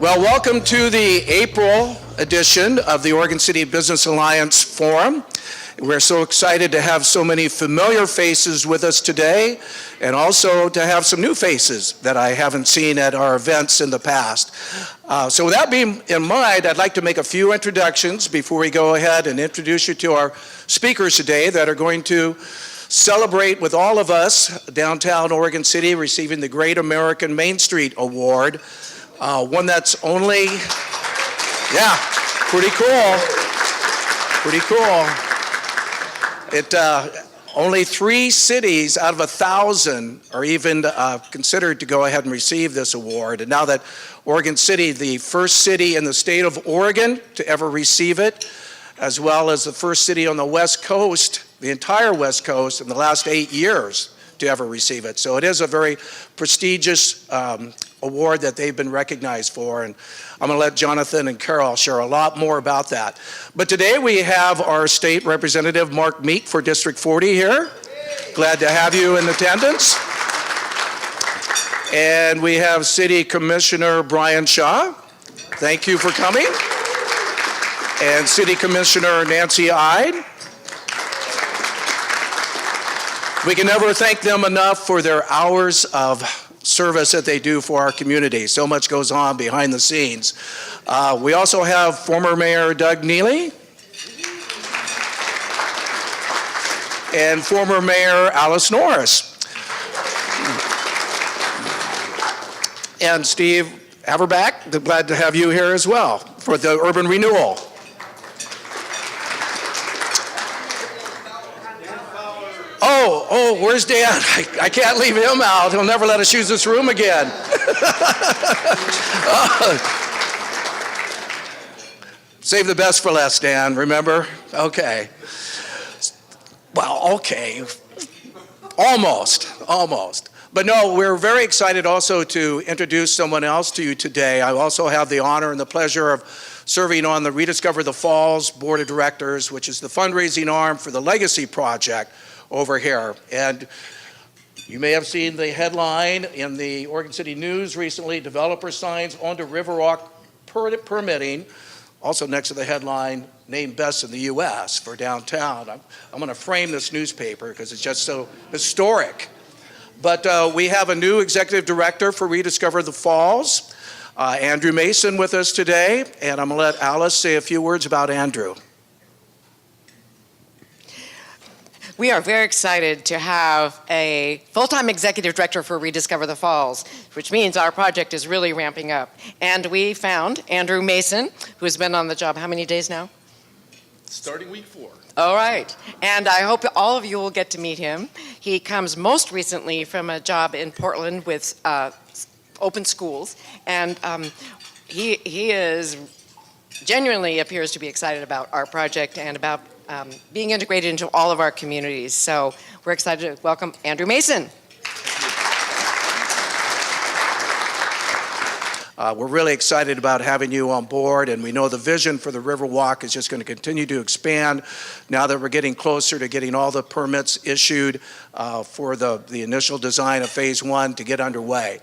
Well, welcome to the April edition of the Oregon City Business Alliance Forum. We're so excited to have so many familiar faces with us today, and also to have some new faces that I haven't seen at our events in the past. So with that being in mind, I'd like to make a few introductions before we go ahead and introduce you to our speakers today that are going to celebrate with all of us downtown Oregon City receiving the Great American Main Street Award. One that's only, pretty cool. Only 3 cities out of 1,000 are even considered to go ahead and receive this award. And now that Oregon City, the first city in the state of Oregon to ever receive it, as well as the first city on the West Coast, the entire West Coast, in the last 8 years to ever receive it. So it is a very prestigious award that they've been recognized for, and I'm going to let Jonathan and Carol share a lot more about that. But today we have our state representative, Mark Meek, for District 40 here. Glad to have you in attendance. And we have City Commissioner Brian Shaw. Thank you for coming. And City Commissioner Nancy Ide. We can never thank them enough for their hours of service that they do for our community. So much goes on behind the scenes. We also have former Mayor Doug Neely and former Mayor Alice Norris. And Steve Haverback, glad to have you here as well for the urban renewal. Oh, where's Dan? I can't leave him out. He'll never let us use this room again. Save the best for last, Dan, remember? Okay. Well, okay. Almost. But no, we're very excited also to introduce someone else to you today. I also have the honor and the pleasure of serving on the Rediscover the Falls Board of Directors, which is the fundraising arm for the Legacy Project over here. And you may have seen the headline in the Oregon City News recently, developer signs onto Riverwalk permitting, also next to the headline, named best in the U.S. for downtown. I'm going to frame this newspaper because it's just so historic. But we have a new executive director for Rediscover the Falls, Andrew Mason, with us today, and I'm going to let Alice say a few words about Andrew. We are very excited to have a full-time executive director for Rediscover the Falls, which means our project is really ramping up. And we found Andrew Mason, who's been on the job how many days now? Starting week 4. All right. And I hope all of you will get to meet him. He comes most recently from a job in Portland with open schools. And he is genuinely appears to be excited about our project and about being integrated into all of our communities. So we're excited to welcome Andrew Mason. We're really excited about having you on board, and we know the vision for the Riverwalk is just going to continue to expand now that we're getting closer to getting all the permits issued for the initial design of phase 1 to get underway.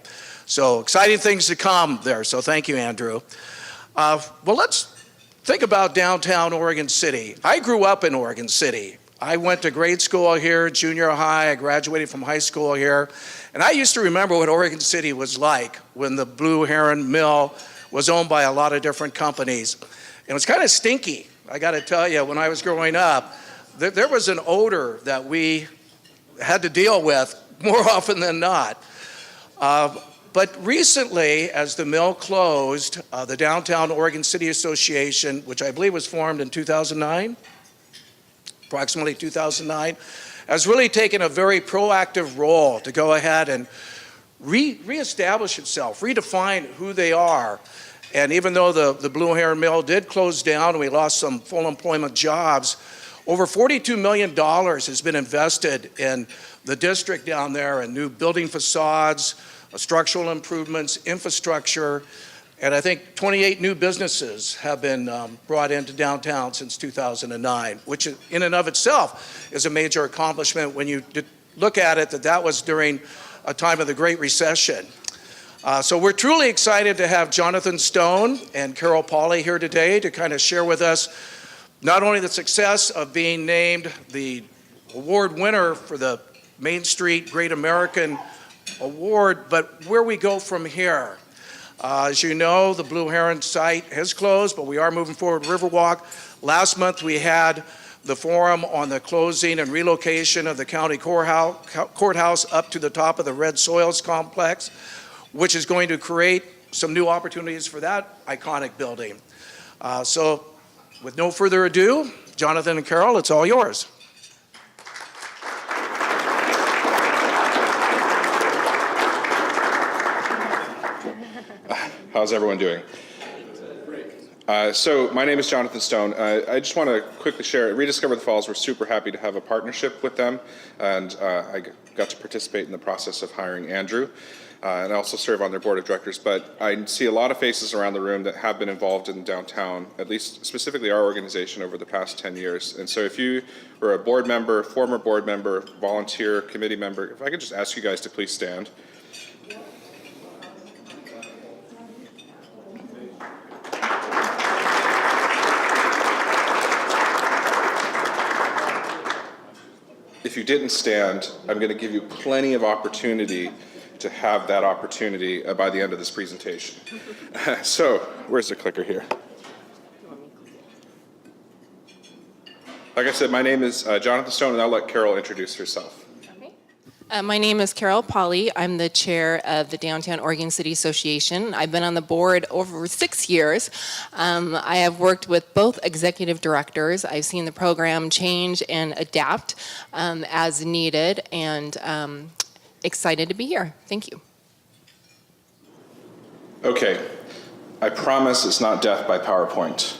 So exciting things to come there. So thank you, Andrew. Well, let's think about downtown Oregon City. I grew up in Oregon City. I went to grade school here, junior high. I graduated from high school here. And I used to remember what Oregon City was like when the Blue Heron Mill was owned by a lot of different companies. It was kind of stinky, I got to tell you. When I was growing up, there was an odor that we had to deal with more often than not. But recently, as the mill closed, the Downtown Oregon City Association, which I believe was formed in 2009, approximately 2009, has really taken a very proactive role to go ahead and reestablish itself, redefine who they are. And even though the Blue Heron Mill did close down and we lost some full employment jobs, over $42 million has been invested in the district down there and new building facades, structural improvements, infrastructure, and I think 28 new businesses have been brought into downtown since 2009, which in and of itself is a major accomplishment when you look at it, that was during a time of the Great Recession. So we're truly excited to have Jonathan Stone and Carol Pauley here today to kind of share with us not only the success of being named the award winner for the Main Street Great American Award, but where we go from here. As you know, the Blue Heron site has closed, but we are moving forward Riverwalk. Last month we had the forum on the closing and relocation of the county courthouse up to the top of the Red Soils complex, which is going to create some new opportunities for that iconic building. So with no further ado, Jonathan and Carol, it's all yours. How's everyone doing? So my name is Jonathan Stone. I just want to quickly share, Rediscover the Falls, we're super happy to have a partnership with them, and I got to participate in the process of hiring Andrew, and I also serve on their board of directors, but I see a lot of faces around the room that have been involved in downtown, at least specifically our organization over the past 10 years. And so if you were a board member, former board member, volunteer, committee member, if I could just ask you guys to please stand. If you didn't stand, I'm going to give you plenty of opportunity to have that opportunity by the end of this presentation. So, where's the clicker here? Like I said, my name is Jonathan Stone, and I'll let Carol introduce herself. My name is Carol Pauley. I'm the chair of the Downtown Oregon City Association. I've been on the board over 6 years. I have worked with both executive directors. I've seen the program change and adapt as needed, and excited to be here. Thank you. Okay, I promise it's not death by PowerPoint.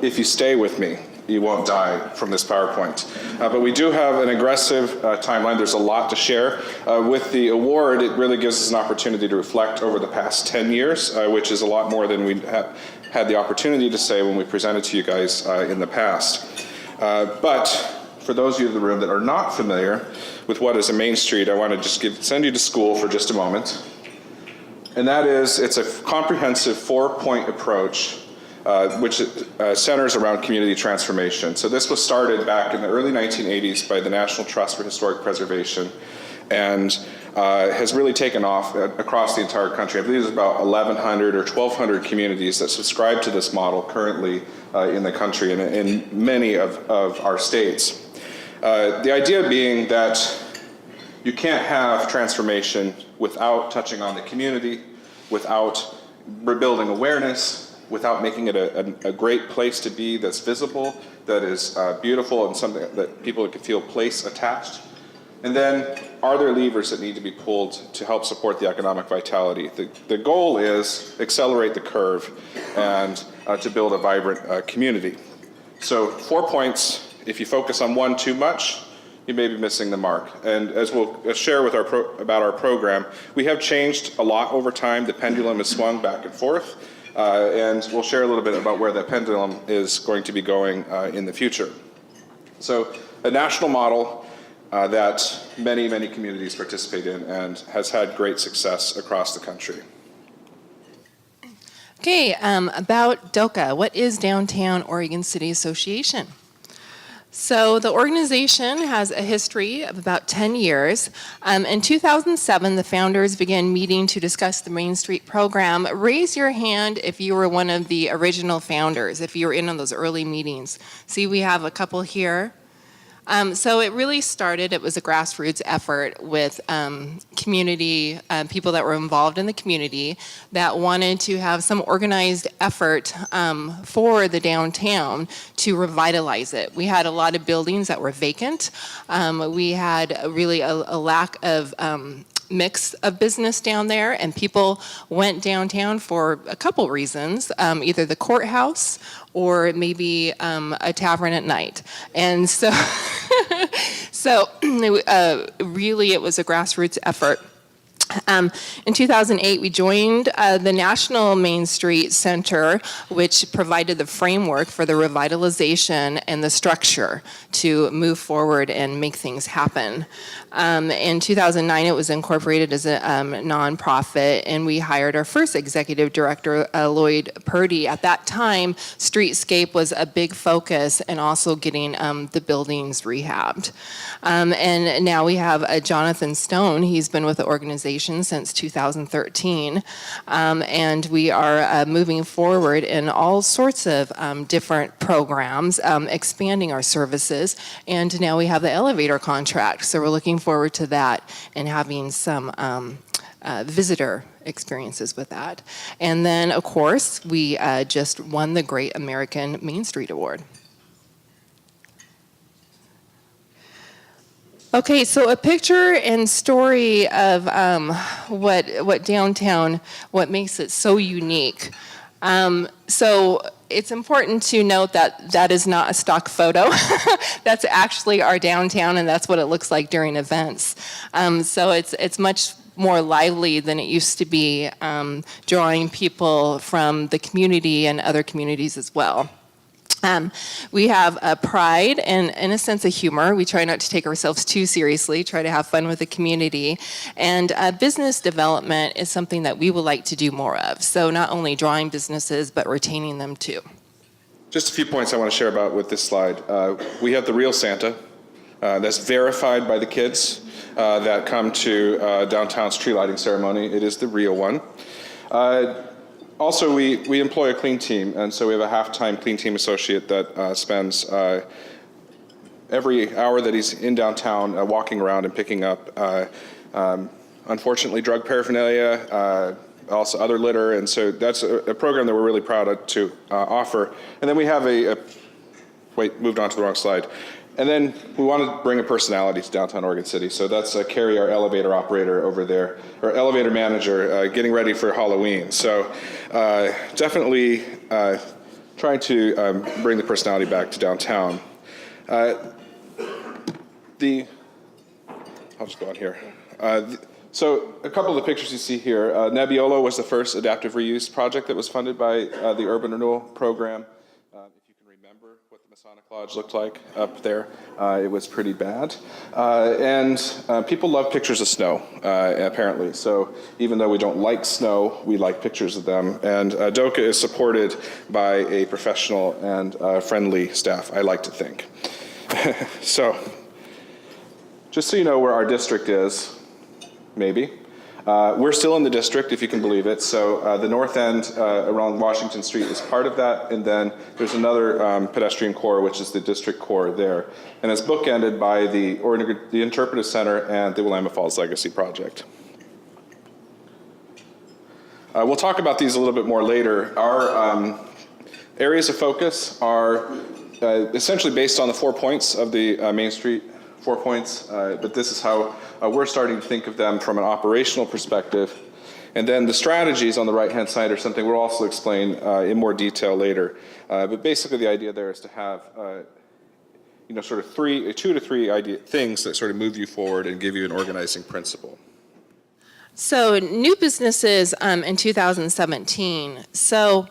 If you stay with me, you won't die from this PowerPoint. But we do have an aggressive timeline. There's a lot to share. With the award, it really gives us an opportunity to reflect over the past 10 years, which is a lot more than we had the opportunity to say when we presented to you guys in the past. But for those of you in the room that are not familiar with what is a Main Street, I want to just send you to school for just a moment. And that is, it's a comprehensive 4-point approach which centers around community transformation. So this was started back in the early 1980s by the National Trust for Historic Preservation, and has really taken off across the entire country. I believe there's about 1,100 or 1,200 communities that subscribe to this model currently in the country and in many of our states. The idea being that you can't have transformation without touching on the community, without rebuilding awareness, without making it a great place to be that's visible, that is beautiful, and something that people can feel place attached. And then, are there levers that need to be pulled to help support the economic vitality? The goal is accelerate the curve and to build a vibrant community. So 4 points. If you focus on one too much, you may be missing the mark. And as we'll share with about our program, we have changed a lot over time. The pendulum has swung back and forth. And we'll share a little bit about where the pendulum is going to be going in the future. So a national model that many, many communities participate in and has had great success across the country. Okay, about DOCA. What is Downtown Oregon City Association? So the organization has a history of about 10 years. In 2007, the founders began meeting to discuss the Main Street program. Raise your hand if you were one of the original founders, if you were in on those early meetings. See, we have a couple here. So it really started, it was a grassroots effort with community, people that were involved in the community that wanted to have some organized effort for the downtown to revitalize it. We had a lot of buildings that were vacant. We had really a lack of mix of business down there, and people went downtown for a couple reasons, either the courthouse or maybe a tavern at night. And so, really it was a grassroots effort. In 2008, we joined the National Main Street Center, which provided the framework for the revitalization and the structure to move forward and make things happen. In 2009, it was incorporated as a nonprofit, and we hired our first executive director, Lloyd Purdy. At that time, streetscape was a big focus, and also getting the buildings rehabbed. And now we have Jonathan Stone. He's been with the organization since 2013, and we are moving forward in all sorts of different programs, expanding our services, and now we have the elevator contract, so we're looking forward to that and having some visitor experiences with that. And then, of course, we just won the Great American Main Street Award. Okay, so a picture and story of what downtown, what makes it so unique. So it's important to note that that is not a stock photo. That's actually our downtown, and that's what it looks like during events. So it's much more lively than it used to be, drawing people from the community and other communities as well. We have a pride and a sense of humor. We try not to take ourselves too seriously, try to have fun with the community. And business development is something that we would like to do more of. So not only drawing businesses, but retaining them too. Just a few points I want to share about with this slide. We have the real Santa that's verified by the kids that come to downtown's tree lighting ceremony. It is the real one. Also, we employ a clean team, and so we have a half-time clean team associate that spends every hour that he's in downtown walking around and picking up, unfortunately, drug paraphernalia, also other litter, and so that's a program that we're really proud to offer. And then we have wait, moved on to the wrong slide. And then we want to bring a personality to downtown Oregon City. So that's Carrie, our elevator operator over there, or elevator manager, getting ready for Halloween. So definitely trying to bring the personality back to downtown. I'll just go on here. So a couple of the pictures you see here. Nebbiolo was the first adaptive reuse project that was funded by the Urban Renewal Program. If you can remember what the Masonic Lodge looked like up there, it was pretty bad. And people love pictures of snow, apparently. So even though we don't like snow, we like pictures of them. And DOCA is supported by a professional and friendly staff, I like to think. So just so you know where our district is, maybe. We're still in the district, if you can believe it. So the north end around Washington Street is part of that, and then there's another pedestrian core, which is the district core there. And it's bookended by the Interpretive Center and the Willamette Falls Legacy Project. We'll talk about these a little bit more later. Our areas of focus are essentially based on the 4 points of the Main Street 4 points, but this is how we're starting to think of them from an operational perspective. And then the strategies on the right-hand side are something we'll also explain in more detail later. But basically the idea there is to have sort of 2 to 3 things that sort of move you forward and give you an organizing principle. So new businesses in 2017. So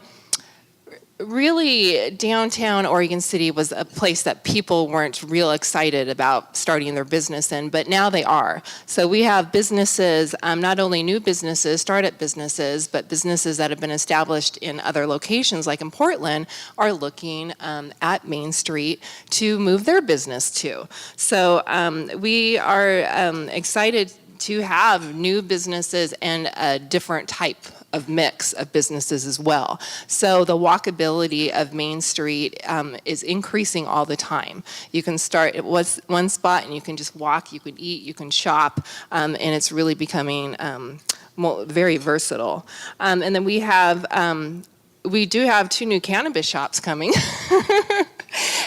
really, downtown Oregon City was a place that people weren't real excited about starting their business in, but now they are. So we have businesses, not only new businesses, startup businesses, but businesses that have been established in other locations, like in Portland, are looking at Main Street to move their business to. So we are excited to have new businesses and a different type of mix of businesses as well. So the walkability of Main Street is increasing all the time. You can start at one spot and you can just walk, you can eat, you can shop, and it's really becoming very versatile. And then we do have 2 new cannabis shops coming.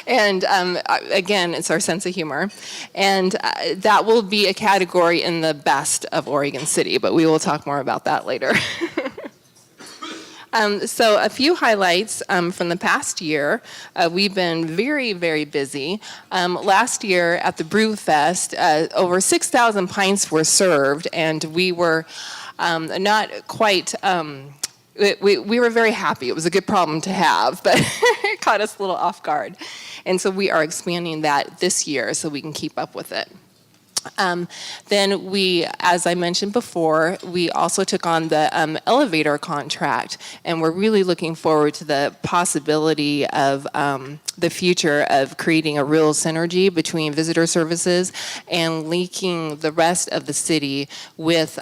And again, it's our sense of humor. And that will be a category in the best of Oregon City, but we will talk more about that later. So a few highlights from the past year. We've been very, very busy. Last year at the Brew Fest, over 6,000 pints were served, and we were not quite... We were very happy. It was a good problem to have, but it caught us a little off guard. And so we are expanding that this year so we can keep up with it. Then we, as I mentioned before, we also took on the elevator contract, and we're really looking forward to the possibility of the future of creating a real synergy between visitor services and linking the rest of the city with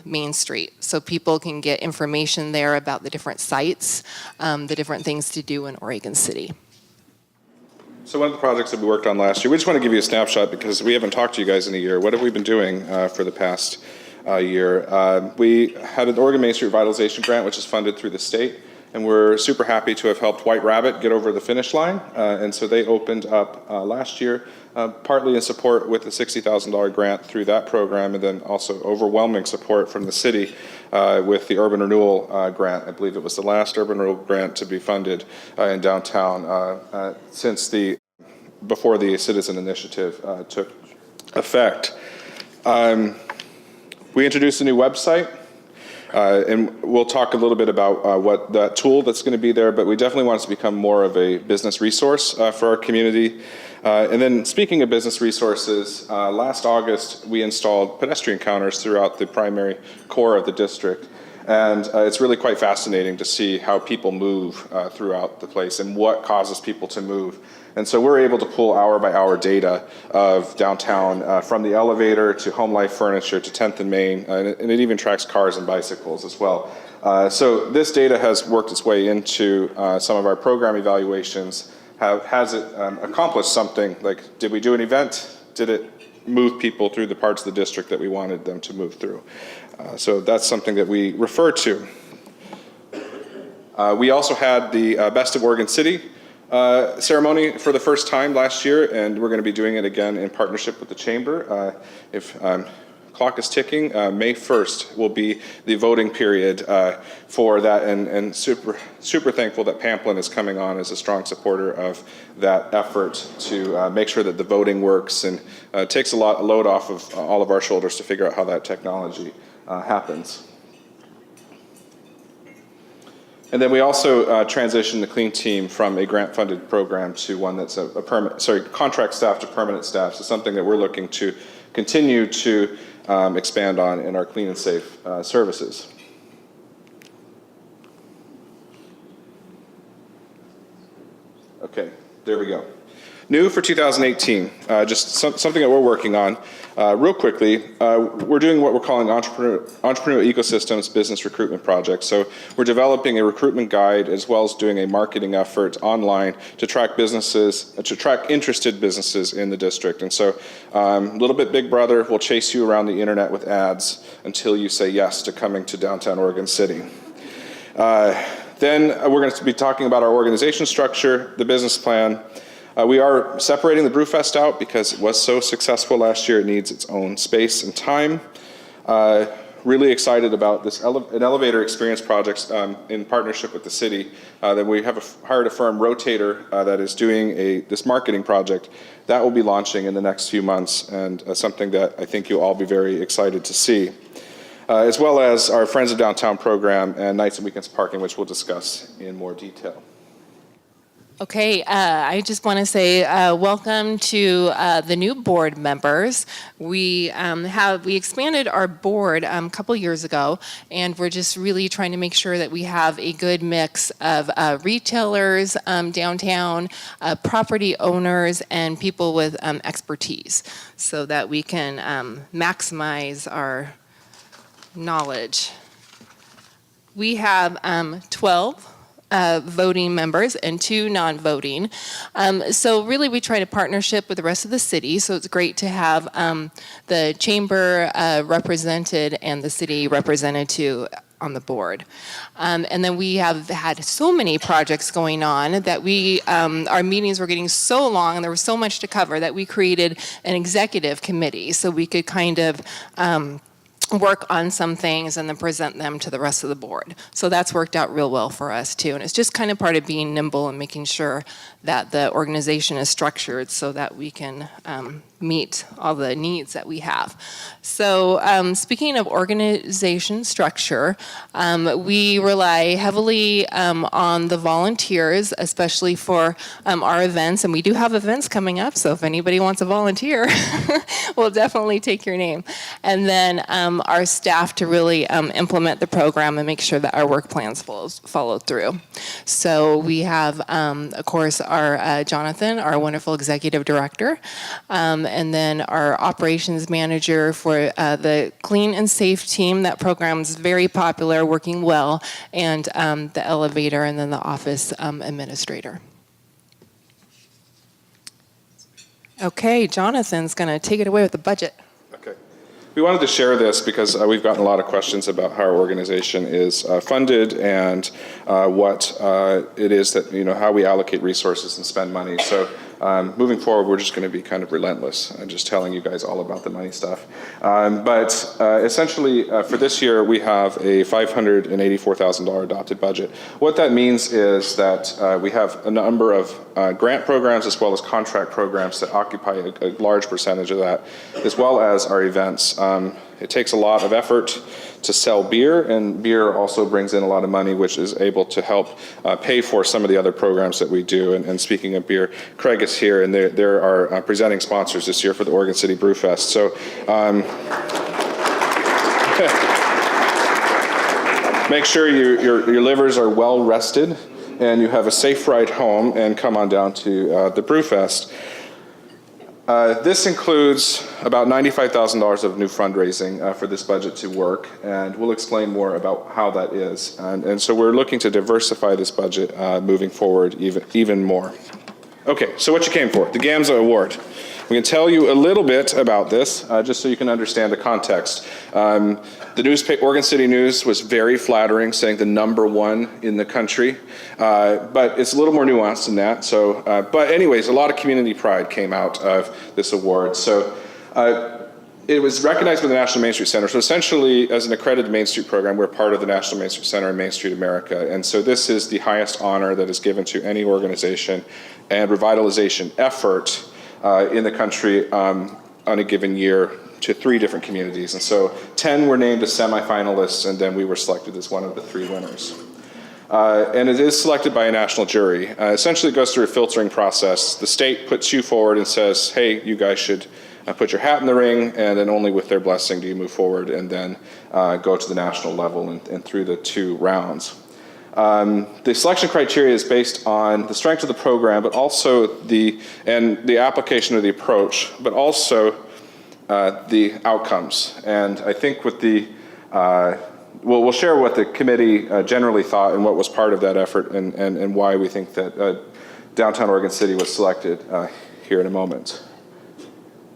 Main Street, so people can get information there about the different sites, the different things to do in Oregon City. So one of the projects that we worked on last year, we just want to give you a snapshot because we haven't talked to you guys in a year. What have we been doing for the past year? We had an Oregon Main Street Revitalization Grant, which is funded through the state, and we're super happy to have helped White Rabbit get over the finish line. And so they opened up last year, partly in support with the $60,000 grant through that program, and then also overwhelming support from the city with the Urban Renewal Grant. I believe it was the last Urban Renewal Grant to be funded in downtown since before the Citizen Initiative took effect. We introduced a new website, and we'll talk a little bit about what that tool that's going to be there, but we definitely want it to become more of a business resource for our community. And then speaking of business resources, last August we installed pedestrian counters throughout the primary core of the district. And it's really quite fascinating to see how people move throughout the place and what causes people to move. And so we're able to pull hour by hour data of downtown from the elevator to Home Life Furniture to 10th and Main, and it even tracks cars and bicycles as well. So this data has worked its way into some of our program evaluations. Has it accomplished something? Like, did we do an event? Did it move people through the parts of the district that we wanted them to move through? So that's something that we refer to. We also had the Best of Oregon City ceremony for the first time last year, and we're going to be doing it again in partnership with the Chamber. If clock is ticking, May 1st will be the voting period for that, and super thankful that Pamplin is coming on as a strong supporter of that effort to make sure that the voting works, and takes a load off of all of our shoulders to figure out how that technology happens. And then we also transitioned the Clean Team from a grant-funded program to one that's contract staff to permanent staff. So something that we're looking to continue to expand on in our clean and safe services. Okay, there we go. New for 2018, just something that we're working on. Real quickly, we're doing what we're calling entrepreneur ecosystems business recruitment projects. So we're developing a recruitment guide as well as doing a marketing effort online to track businesses, to track interested businesses in the district. And so a little bit Big Brother will chase you around the internet with ads until you say yes to coming to downtown Oregon City. Then we're going to be talking about our organization structure, the business plan. We are separating the Brewfest out because it was so successful last year. It needs its own space and time. Really excited about this an elevator experience project in partnership with the city. That we have hired a firm, Rotator, that is doing this marketing project. That will be launching in the next few months, and something that I think you'll all be very excited to see. As well as our Friends of Downtown program and Nights and Weekends Parking, which we'll discuss in more detail. Okay, I just want to say welcome to the new board members. We expanded our board a couple years ago, and we're just really trying to make sure that we have a good mix of retailers downtown, property owners, and people with expertise, so that we can maximize our knowledge. We have 12 voting members and 2 non-voting. So really we try to partnership with the rest of the city, so it's great to have the chamber represented and the city represented too on the board. And then we have had so many projects going on that our meetings were getting so long and there was so much to cover that we created an executive committee so we could kind of work on some things and then present them to the rest of the board. So that's worked out real well for us too. And it's just kind of part of being nimble and making sure that the organization is structured so that we can meet all the needs that we have. So speaking of organization structure, we rely heavily on the volunteers, especially for our events. And we do have events coming up, so if anybody wants to volunteer, we'll definitely take your name. And then our staff to really implement the program and make sure that our work plans follow through. So we have, of course, our Jonathan, our wonderful executive director, and then our operations manager for the clean and safe team. That program is very popular, working well, and the elevator, and then the office administrator. Okay, Jonathan's going to take it away with the budget. Okay. We wanted to share this because we've gotten a lot of questions about how our organization is funded and what it is that, how we allocate resources and spend money. So moving forward, we're just going to be kind of relentless and just telling you guys all about the money stuff. But essentially, for this year, we have a $584,000 adopted budget. What that means is that we have a number of grant programs as well as contract programs that occupy a large percentage of that, as well as our events. It takes a lot of effort to sell beer, and beer also brings in a lot of money, which is able to help pay for some of the other programs that we do. And speaking of beer, Craig is here, and they're our presenting sponsors this year for the Oregon City Brew Fest. So make sure your livers are well rested and you have a safe ride home, and come on down to the Brew Fest. This includes about $95,000 of new fundraising for this budget to work, and we'll explain more about how that is. And so we're looking to diversify this budget moving forward even more. Okay, so what you came for, the GAMSA Award. We can tell you a little bit about this, just so you can understand the context. The newspaper, Oregon City News, was very flattering, saying the #1 in the country, but it's a little more nuanced than that. So, but anyways, a lot of community pride came out of this award. So it was recognized by the National Main Street Center. So essentially, as an accredited Main Street program, we're part of the National Main Street Center and Main Street America. And so this is the highest honor that is given to any organization and revitalization effort in the country on a given year to 3 different communities. And so 10 were named as semifinalists, and then we were selected as one of the 3 winners. And it is selected by a national jury. Essentially, it goes through a filtering process. The state puts you forward and says, hey, you guys should put your hat in the ring, and then only with their blessing do you move forward and then go to the national level and through the 2 rounds. The selection criteria is based on the strength of the program, but also the application of the approach, but also the outcomes. And I think with the we'll share what the committee generally thought and what was part of that effort, and why we think that downtown Oregon City was selected here in a moment.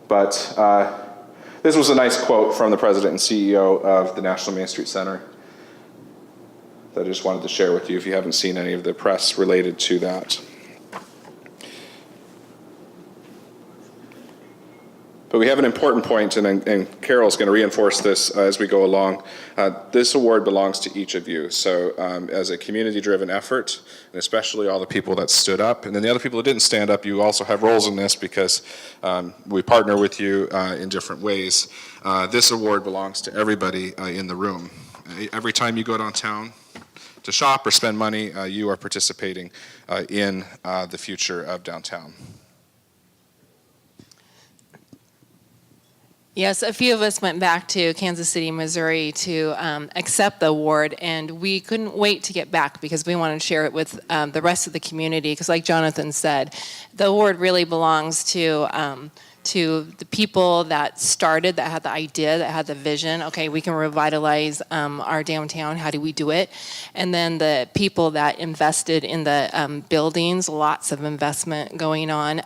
But this was a nice quote from the president and CEO of the National Main Street Center that I just wanted to share with you if you haven't seen any of the press related to that. But we have an important point, and Carol's going to reinforce this as we go along. This award belongs to each of you. So as a community-driven effort, and especially all the people that stood up, and then the other people that didn't stand up, you also have roles in this because we partner with you in different ways. This award belongs to everybody in the room. Every time you go downtown to shop or spend money, you are participating in the future of downtown. Yes, a few of us went back to Kansas City, Missouri to accept the award, and we couldn't wait to get back because we wanted to share it with the rest of the community, because like Jonathan said, the award really belongs to the people that started, that had the idea, that had the vision. Okay, we can revitalize our downtown. How do we do it? And then the people that invested in the buildings, lots of investment going on.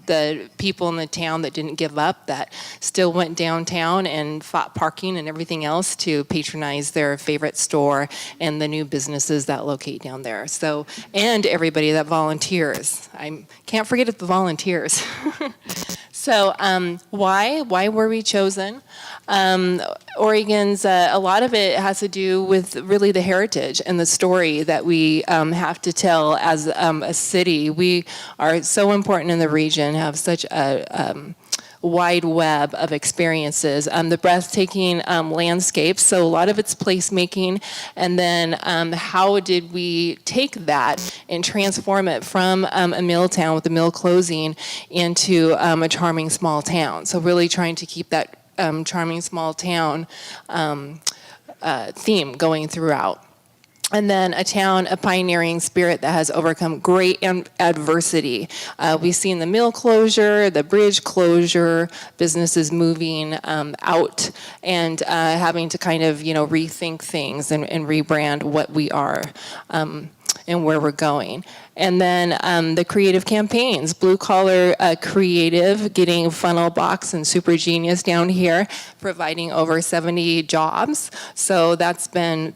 The people in the town that didn't give up, that still went downtown and fought parking and everything else to patronize their favorite store, and the new businesses that locate down there. So, and everybody that volunteers. I can't forget the volunteers. So why were we chosen? Oregon's, a lot of it has to do with really the heritage and the story that we have to tell as a city. We are so important in the region, have such a wide web of experiences, the breathtaking landscapes, so a lot of it's placemaking, and then how did we take that and transform it from a mill town with the mill closing into a charming small town. So really trying to keep that charming small town theme going throughout. And then a town, a pioneering spirit that has overcome great adversity. We've seen the mill closure, the bridge closure, businesses moving out, and having to kind of, rethink things and rebrand what we are and where we're going. And then the creative campaigns, Blue Collar Creative, getting Funnel Box and Super Genius down here, providing over 70 jobs. So that's been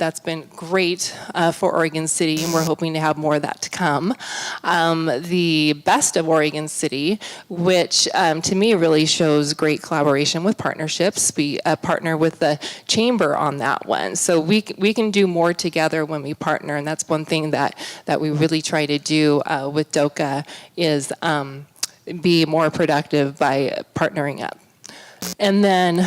great for Oregon City, and we're hoping to have more of that to come. The Best of Oregon City, which to me really shows great collaboration with partnerships. We partner with the Chamber on that one. So we can do more together when we partner, and that's one thing that we really try to do with DOCA is be more productive by partnering up. And then,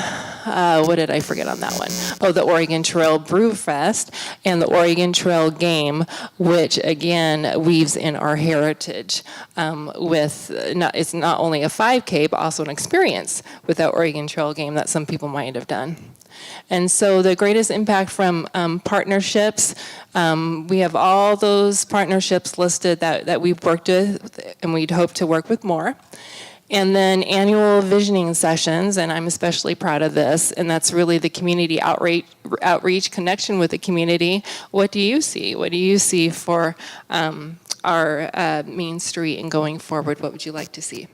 what did I forget on that one? Oh, the Oregon Trail Brew Fest and the Oregon Trail Game, which again weaves in our heritage it's not only a 5K, but also an experience with that Oregon Trail Game that some people might have done. And so the greatest impact from partnerships, we have all those partnerships listed that we've worked with, and we'd hope to work with more. And then annual visioning sessions, and I'm especially proud of this, and that's really the community outreach connection with the community. What do you see? What do you see for our Main Street and going forward? What would you like to see?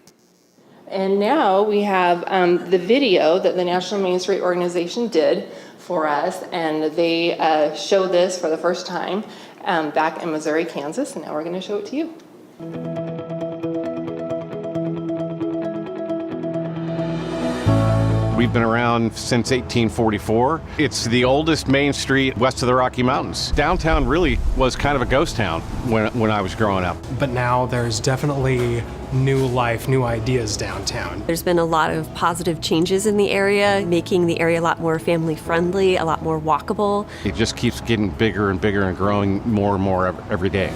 And now we have the video that the National Main Street Organization did for us, and they showed this for the first time back in Missouri, Kansas, and now we're going to show it to you. We've been around since 1844. It's the oldest main street west of the Rocky Mountains. Downtown really was kind of a ghost town when I was growing up. But now there's definitely new life, new ideas downtown. There's been a lot of positive changes in the area, making the area a lot more family friendly, a lot more walkable. It just keeps getting bigger and bigger and growing more and more every day.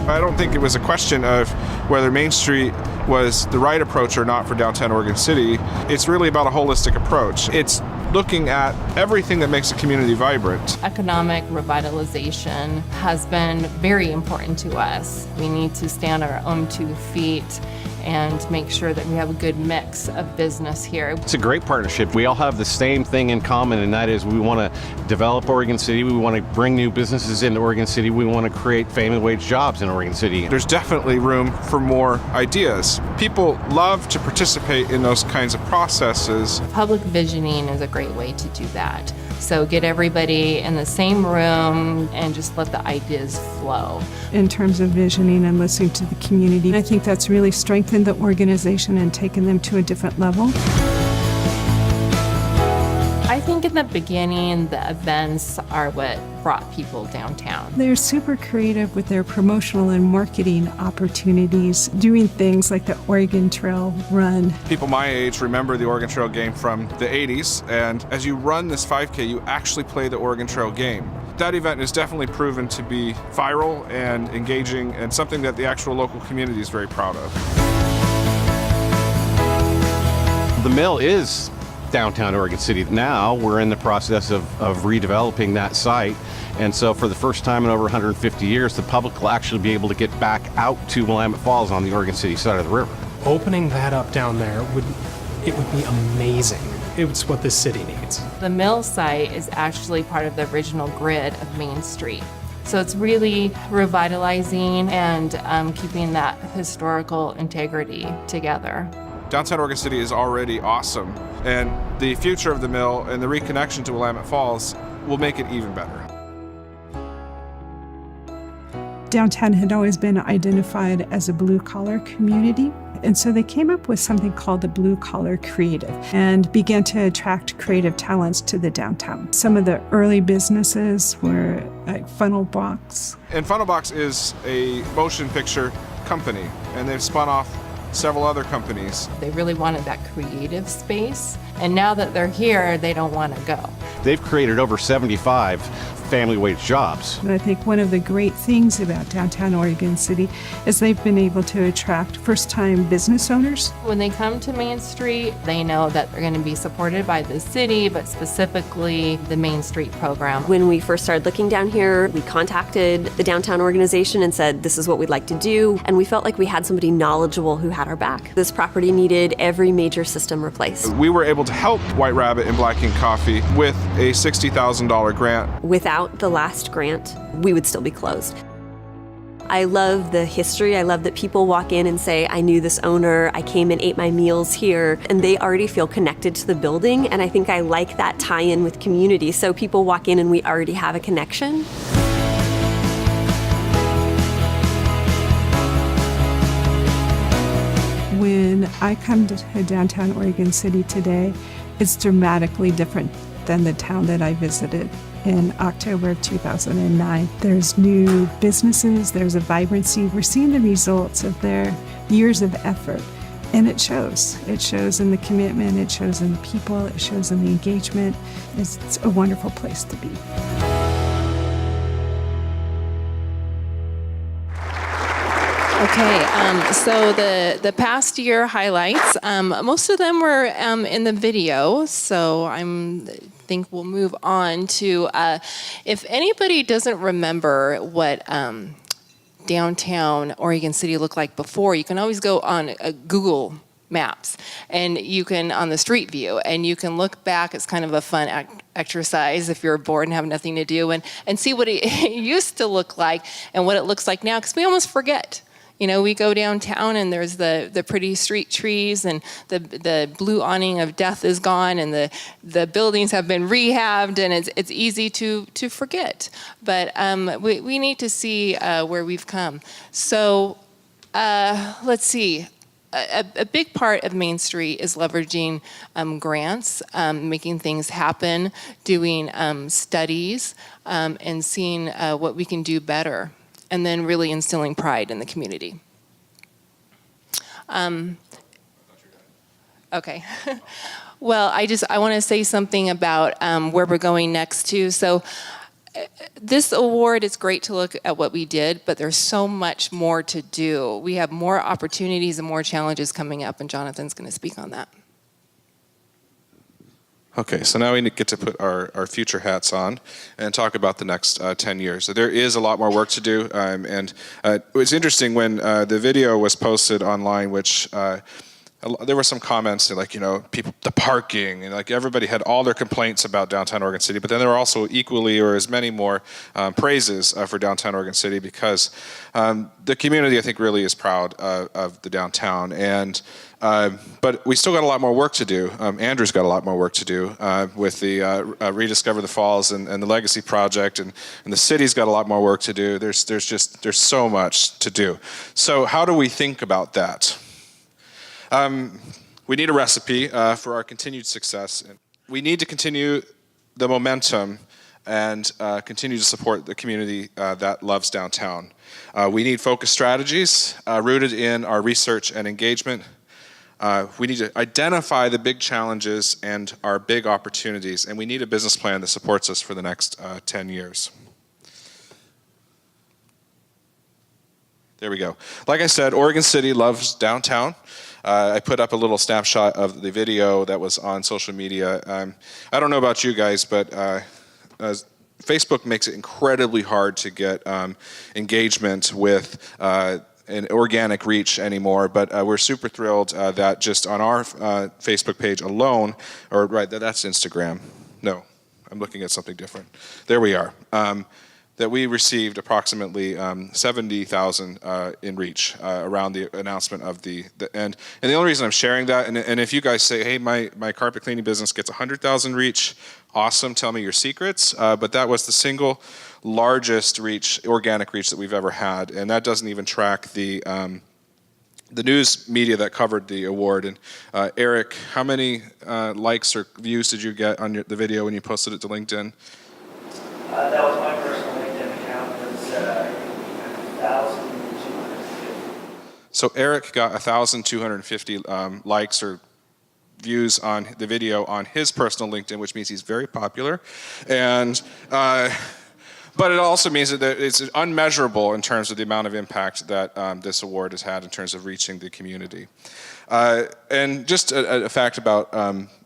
I don't think it was a question of whether Main Street was the right approach or not for downtown Oregon City. It's really about a holistic approach. It's looking at everything that makes a community vibrant. Economic revitalization has been very important to us. We need to stand on our own 2 feet and make sure that we have a good mix of business here. It's a great partnership. We all have the same thing in common, and that is we want to develop Oregon City. We want to bring new businesses into Oregon City. We want to create family wage jobs in Oregon City. There's definitely room for more ideas. People love to participate in those kinds of processes. Public visioning is a great way to do that. So get everybody in the same room and just let the ideas flow. In terms of visioning and listening to the community, I think that's really strengthened the organization and taken them to a different level. I think in the beginning, the events are what brought people downtown. They're super creative with their promotional and marketing opportunities, doing things like the Oregon Trail Run. People my age remember the Oregon Trail game from the 80s, and as you run this 5K, you actually play the Oregon Trail game. That event is definitely proven to be viral and engaging and something that the actual local community is very proud of. The mill is downtown Oregon City. Now we're in the process of redeveloping that site, and so for the first time in over 150 years, the public will actually be able to get back out to Willamette Falls on the Oregon City side of the river. Opening that up down there would be amazing. It's what this city needs. The mill site is actually part of the original grid of Main Street. So it's really revitalizing and keeping that historical integrity together. Downtown Oregon City is already awesome, and the future of the mill and the reconnection to Willamette Falls will make it even better. Downtown had always been identified as a blue-collar community. And so they came up with something called the Blue Collar Creative and began to attract creative talents to the downtown. Some of the early businesses were like Funnelbox. And Funnelbox is a motion picture company, and they've spun off several other companies. They really wanted that creative space, and now that they're here, they don't want to go. They've created over 75 family wage jobs. And I think one of the great things about downtown Oregon City is they've been able to attract first-time business owners. When they come to Main Street, they know that they're going to be supported by the city, but specifically the Main Street program. When we first started looking down here, we contacted the downtown organization and said, this is what we'd like to do. And we felt like we had somebody knowledgeable who had our back. This property needed every major system replaced. We were able to help White Rabbit and Black Ink Coffee with a $60,000 grant. Without the last grant, we would still be closed. I love the history. I love that people walk in and say, I knew this owner, I came and ate my meals here, and they already feel connected to the building. And I think I like that tie-in with community. So people walk in and we already have a connection. When I come to downtown Oregon City today, it's dramatically different than the town that I visited in October of 2009. There's new businesses, there's a vibrancy. We're seeing the results of their years of effort, and it shows. It shows in the commitment, it shows in the people, it shows in the engagement. It's a wonderful place to be. Okay, so the past year highlights, most of them were in the video, so I think we'll move on to, if anybody doesn't remember what downtown Oregon City looked like before, you can always go on Google Maps, and you can, on the street view, and you can look back. It's kind of a fun exercise if you're bored and have nothing to do, and see what it used to look like and what it looks like now, because we almost forget. You know, we go downtown and there's the pretty street trees, and the blue awning of death is gone, and the buildings have been rehabbed, and it's easy to forget. But we need to see where we've come. So let's see. A big part of Main Street is leveraging grants, making things happen, doing studies, and seeing what we can do better, and then really instilling pride in the community. Okay. Well, I want to say something about where we're going next too. So this award, it's great to look at what we did, but there's so much more to do. We have more opportunities and more challenges coming up, and Jonathan's going to speak on that. Okay, so now we get to put our future hats on and talk about the next 10 years. So there is a lot more work to do, and it was interesting when the video was posted online, which there were some comments like, you know, people, the parking, and like everybody had all their complaints about downtown Oregon City, but then there were also equally or as many more praises for downtown Oregon City, because the community, I think, really is proud of the downtown. And but we still got a lot more work to do. Andrew's got a lot more work to do with the Rediscover the Falls and the Legacy Project, and the city's got a lot more work to do. There's so much to do. So how do we think about that? We need a recipe for our continued success. We need to continue the momentum and continue to support the community that loves downtown. We need focused strategies rooted in our research and engagement. We need to identify the big challenges and our big opportunities, and we need a business plan that supports us for the next 10 years. There we go. Like I said, Oregon City loves downtown. I put up a little snapshot of the video that was on social media. I don't know about you guys, but Facebook makes it incredibly hard to get engagement with an organic reach anymore, but we're super thrilled that just on our Facebook page alone, or right, that's Instagram. No, I'm looking at something different. There we are. That we received approximately 70,000 in reach around the announcement of and the only reason I'm sharing that, and if you guys say, hey, my carpet cleaning business gets 100,000 reach, awesome, tell me your secrets, but that was the single largest organic reach that we've ever had, and that doesn't even track the news media that covered the award. And Eric, how many likes or views did you get on the video when you posted it to LinkedIn? That was my personal LinkedIn account. It was 1,250. So Eric got 1,250 likes or views on the video on his personal LinkedIn, which means he's very popular. And but it also means that it's unmeasurable in terms of the amount of impact that this award has had in terms of reaching the community. And just a fact about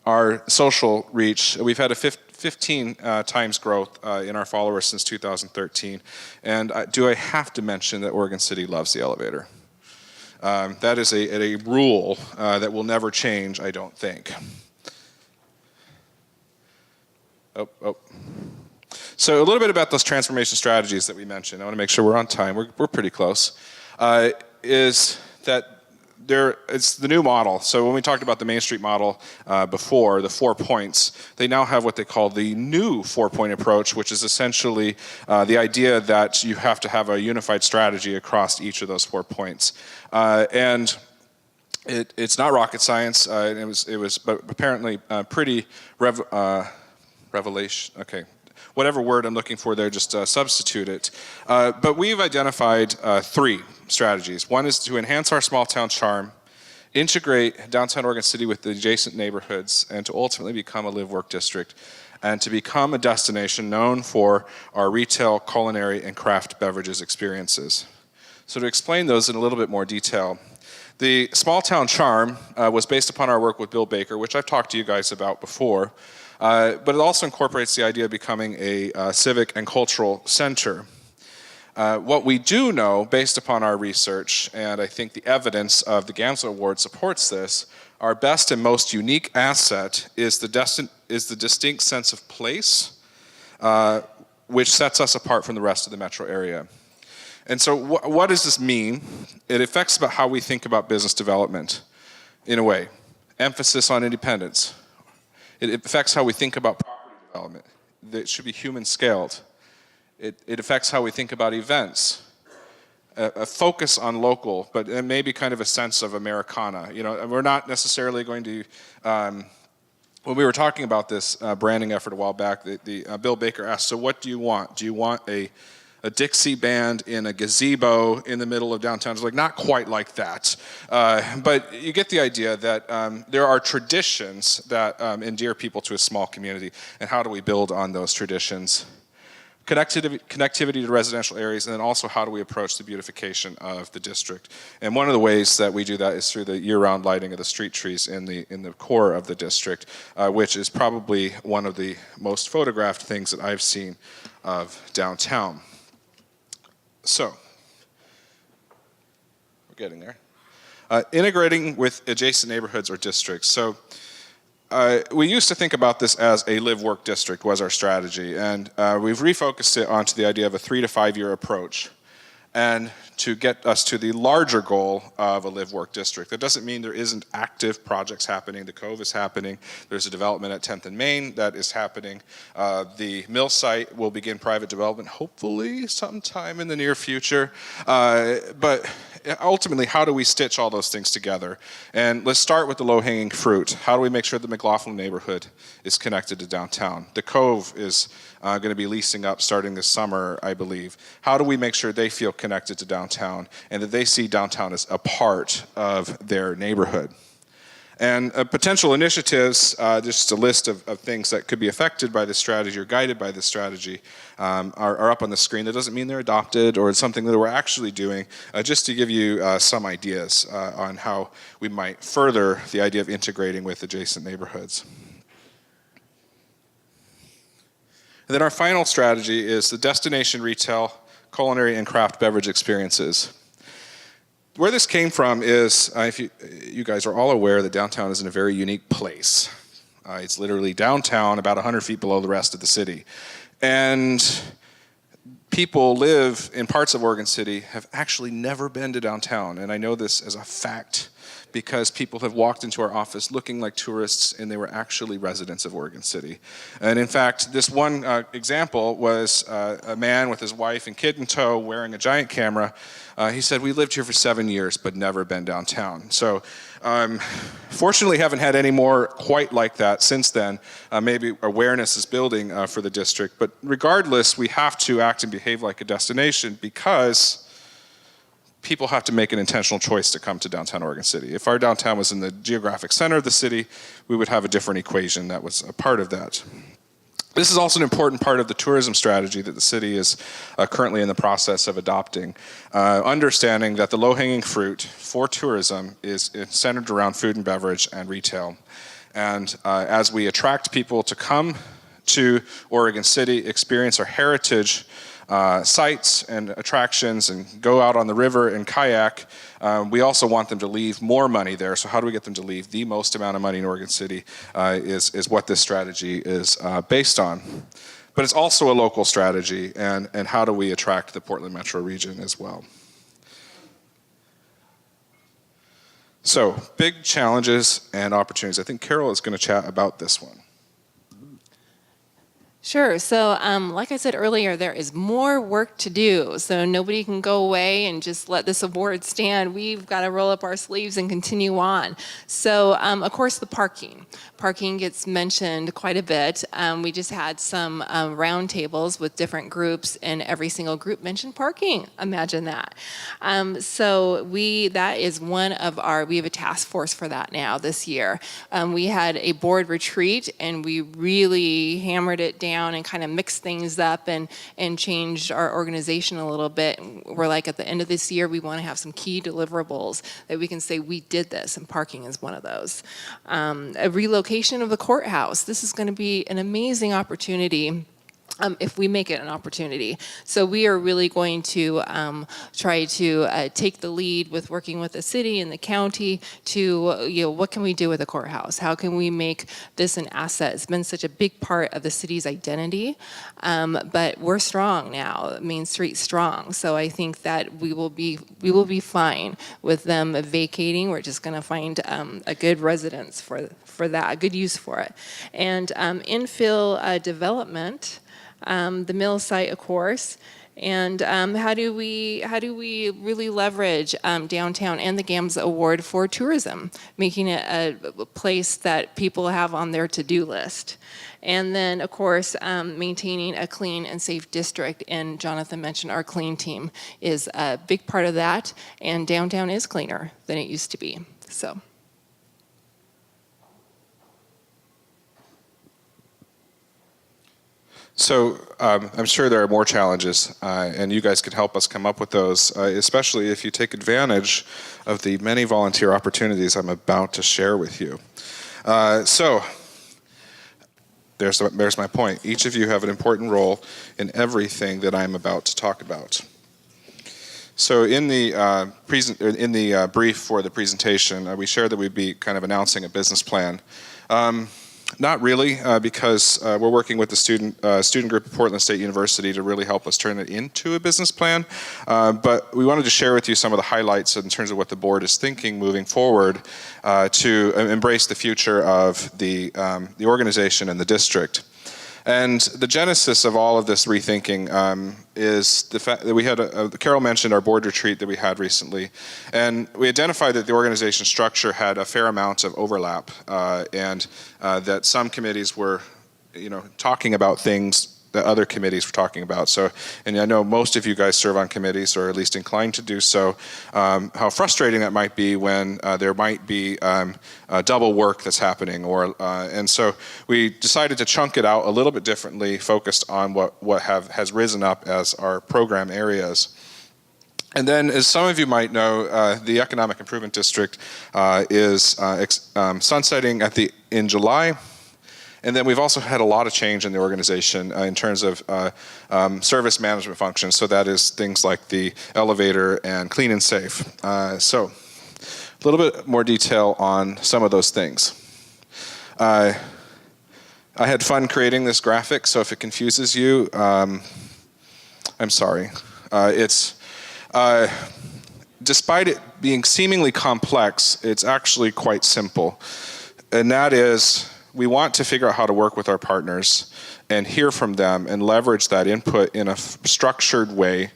our social reach, we've had a 15 times growth in our followers since 2013. And do I have to mention that Oregon City loves the elevator? That is a rule that will never change, I don't think. So a little bit about those transformation strategies that we mentioned. I want to make sure we're on time. We're pretty close. Is that it's the new model. So when we talked about the Main Street model before, the 4 points, they now have what they call the new 4-point approach, which is essentially the idea that you have to have a unified strategy across each of those 4 points. And it's not rocket science. It was but apparently pretty revelation. Okay. Whatever word I'm looking for there, just substitute it. But we've identified 3 strategies. One is to enhance our small town charm, integrate downtown Oregon City with the adjacent neighborhoods, and to ultimately become a live-work district, and to become a destination known for our retail, culinary, and craft beverages experiences. So to explain those in a little bit more detail, the small town charm was based upon our work with Bill Baker, which I've talked to you guys about before. But it also incorporates the idea of becoming a civic and cultural center. What we do know, based upon our research, and I think the evidence of the Gamsel Award supports this, our best and most unique asset is the distinct sense of place, which sets us apart from the rest of the metro area. And so what does this mean? It affects about how we think about business development, in a way. Emphasis on independence. It affects how we think about property development. It should be human scaled. It affects how we think about events. A focus on local, but maybe kind of a sense of Americana. You know, we're not necessarily going to, when we were talking about this branding effort a while back, Bill Baker asked, so what do you want? Do you want a Dixie band in a gazebo in the middle of downtown? It's like, not quite like that. But you get the idea that there are traditions that endear people to a small community, and how do we build on those traditions? Connectivity to residential areas, and then also how do we approach the beautification of the district? And one of the ways that we do that is through the year-round lighting of the street trees in the core of the district, which is probably one of the most photographed things that I've seen of downtown. So, we're getting there. Integrating with adjacent neighborhoods or districts. So, we used to think about this as a live-work district was our strategy, and we've refocused it onto the idea of a 3 to 5 year approach, and to get us to the larger goal of a live-work district. That doesn't mean there isn't active projects happening. The Cove is happening. There's a development at 10th and Main that is happening. The mill site will begin private development, hopefully sometime in the near future. But ultimately, how do we stitch all those things together? And let's start with the low-hanging fruit. How do we make sure the McLaughlin neighborhood is connected to downtown? The Cove is going to be leasing up starting this summer, I believe. How do we make sure they feel connected to downtown and that they see downtown as a part of their neighborhood? And potential initiatives, just a list of things that could be affected by this strategy or guided by this strategy, are up on the screen. That doesn't mean they're adopted or it's something that we're actually doing, just to give you some ideas on how we might further the idea of integrating with adjacent neighborhoods. And then our final strategy is the destination retail, culinary, and craft beverage experiences. Where this came from is, if you guys are all aware that downtown is in a very unique place. It's literally downtown, about 100 feet below the rest of the city. And people live in parts of Oregon City have actually never been to downtown, and I know this as a fact. because people have walked into our office looking like tourists and they were actually residents of Oregon City. And in fact, this one example was a man with his wife and kid in tow wearing a giant camera. He said, "We lived here for 7 years but never been downtown." So fortunately haven't had any more quite like that since then. Maybe awareness is building for the district, but regardless, we have to act and behave like a destination because people have to make an intentional choice to come to downtown Oregon City. If our downtown was in the geographic center of the city, we would have a different equation that was a part of that. This is also an important part of the tourism strategy that the city is currently in the process of adopting, understanding that the low-hanging fruit for tourism is centered around food and beverage and retail. And as we attract people to come to Oregon City, experience our heritage sites and attractions and go out on the river and kayak, we also want them to leave more money there. So how do we get them to leave the most amount of money in Oregon City is what this strategy is based on. But it's also a local strategy, and how do we attract the Portland metro region as well. So big challenges and opportunities. I think Carol is going to chat about this one. Sure. So, like I said earlier, there is more work to do. So nobody can go away and just let this award stand. We've got to roll up our sleeves and continue on. So, of course, the parking. Parking gets mentioned quite a bit. We just had some roundtables with different groups, and every single group mentioned parking. Imagine that. So that is one of we have a task force for that now this year. We had a board retreat, and we really hammered it down and kind of mixed things up and changed our organization a little bit. We're like, at the end of this year, we want to have some key deliverables that we can say we did this, and parking is one of those. A relocation of the courthouse. This is going to be an amazing opportunity. If we make it an opportunity. So we are really going to try to take the lead with working with the city and the county to, what can we do with the courthouse? How can we make this an asset? It's been such a big part of the city's identity, but we're strong now, Main Street's strong. So I think that we will be fine with them vacating. We're just gonna find a good residence for that, a good use for it. And infill development, the mill site, of course, and how do we really leverage downtown and the GAMS Award for tourism, making it a place that people have on their to-do list. And then, of course, maintaining a clean and safe district. And Jonathan mentioned our clean team is a big part of that, and downtown is cleaner than it used to be. So I'm sure there are more challenges, and you guys could help us come up with those, especially if you take advantage of the many volunteer opportunities I'm about to share with you. So there's my point. Each of you have an important role in everything that I'm about to talk about. So in the brief for the presentation, we shared that we'd be kind of announcing a business plan. Not really, because we're working with the student group at Portland State University to really help us turn it into a business plan. But we wanted to share with you some of the highlights in terms of what the board is thinking moving forward to embrace the future of the organization and the district. And the genesis of all of this rethinking is the fact that we had, Carol mentioned our board retreat that we had recently, and we identified that the organization structure had a fair amount of overlap, and that some committees were, talking about things that other committees were talking about. So, and I know most of you guys serve on committees, or at least inclined to do so, how frustrating that might be when there might be double work that's happening, and so we decided to chunk it out a little bit differently, focused on what has risen up as our program areas. And then, as some of you might know, the Economic Improvement District is sunsetting in July. And then we've also had a lot of change in the organization in terms of service management functions. So that is things like the elevator and clean and safe. So a little bit more detail on some of those things. I had fun creating this graphic, so if it confuses you, I'm sorry. despite it being seemingly complex, it's actually quite simple. And that is, we want to figure out how to work with our partners and hear from them and leverage that input in a structured way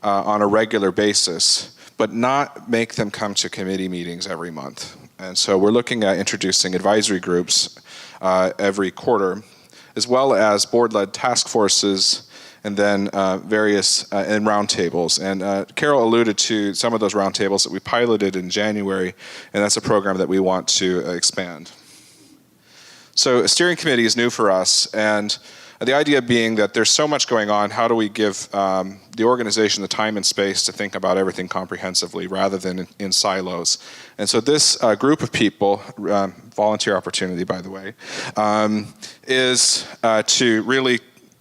on a regular basis, but not make them come to committee meetings every month. And so we're looking at introducing advisory groups every quarter, as well as board-led task forces, and then various and roundtables. And Carol alluded to some of those roundtables that we piloted in January, and that's a program that we want to expand. So a steering committee is new for us, and the idea being that there's so much going on, how do we give the organization the time and space to think about everything comprehensively rather than in silos? And so this group of people, volunteer opportunity by the way, is to really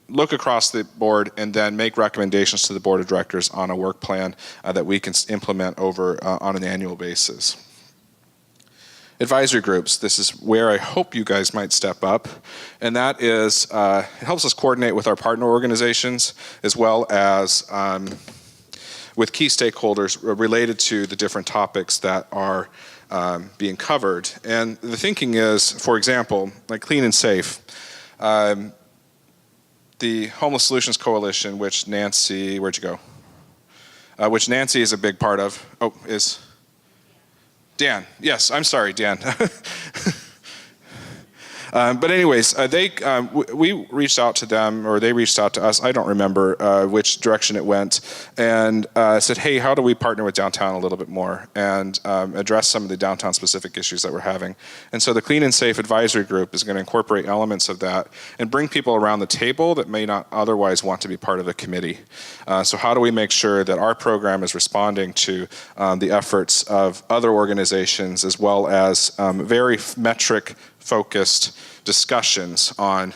look across the board and then make recommendations to the board of directors on a work plan that we can implement over on an annual basis. Advisory groups, this is where I hope you guys might step up, and that is, it helps us coordinate with our partner organizations as well as with key stakeholders related to the different topics that are being covered. And the thinking is, for example, like Clean and Safe, the Homeless Solutions Coalition, which Nancy, where'd you go? Which Nancy is a big part of. Oh, is Dan. Yes, I'm sorry, Dan. But anyways, we reached out to them, or they reached out to us. I don't remember which direction it went, and said, "Hey, how do we partner with downtown a little bit more and address some of the downtown-specific issues that we're having?" And so the Clean and Safe Advisory Group is going to incorporate elements of that and bring people around the table that may not otherwise want to be part of the committee. So how do we make sure that our program is responding to the efforts of other organizations, as well as very metric-focused discussions on,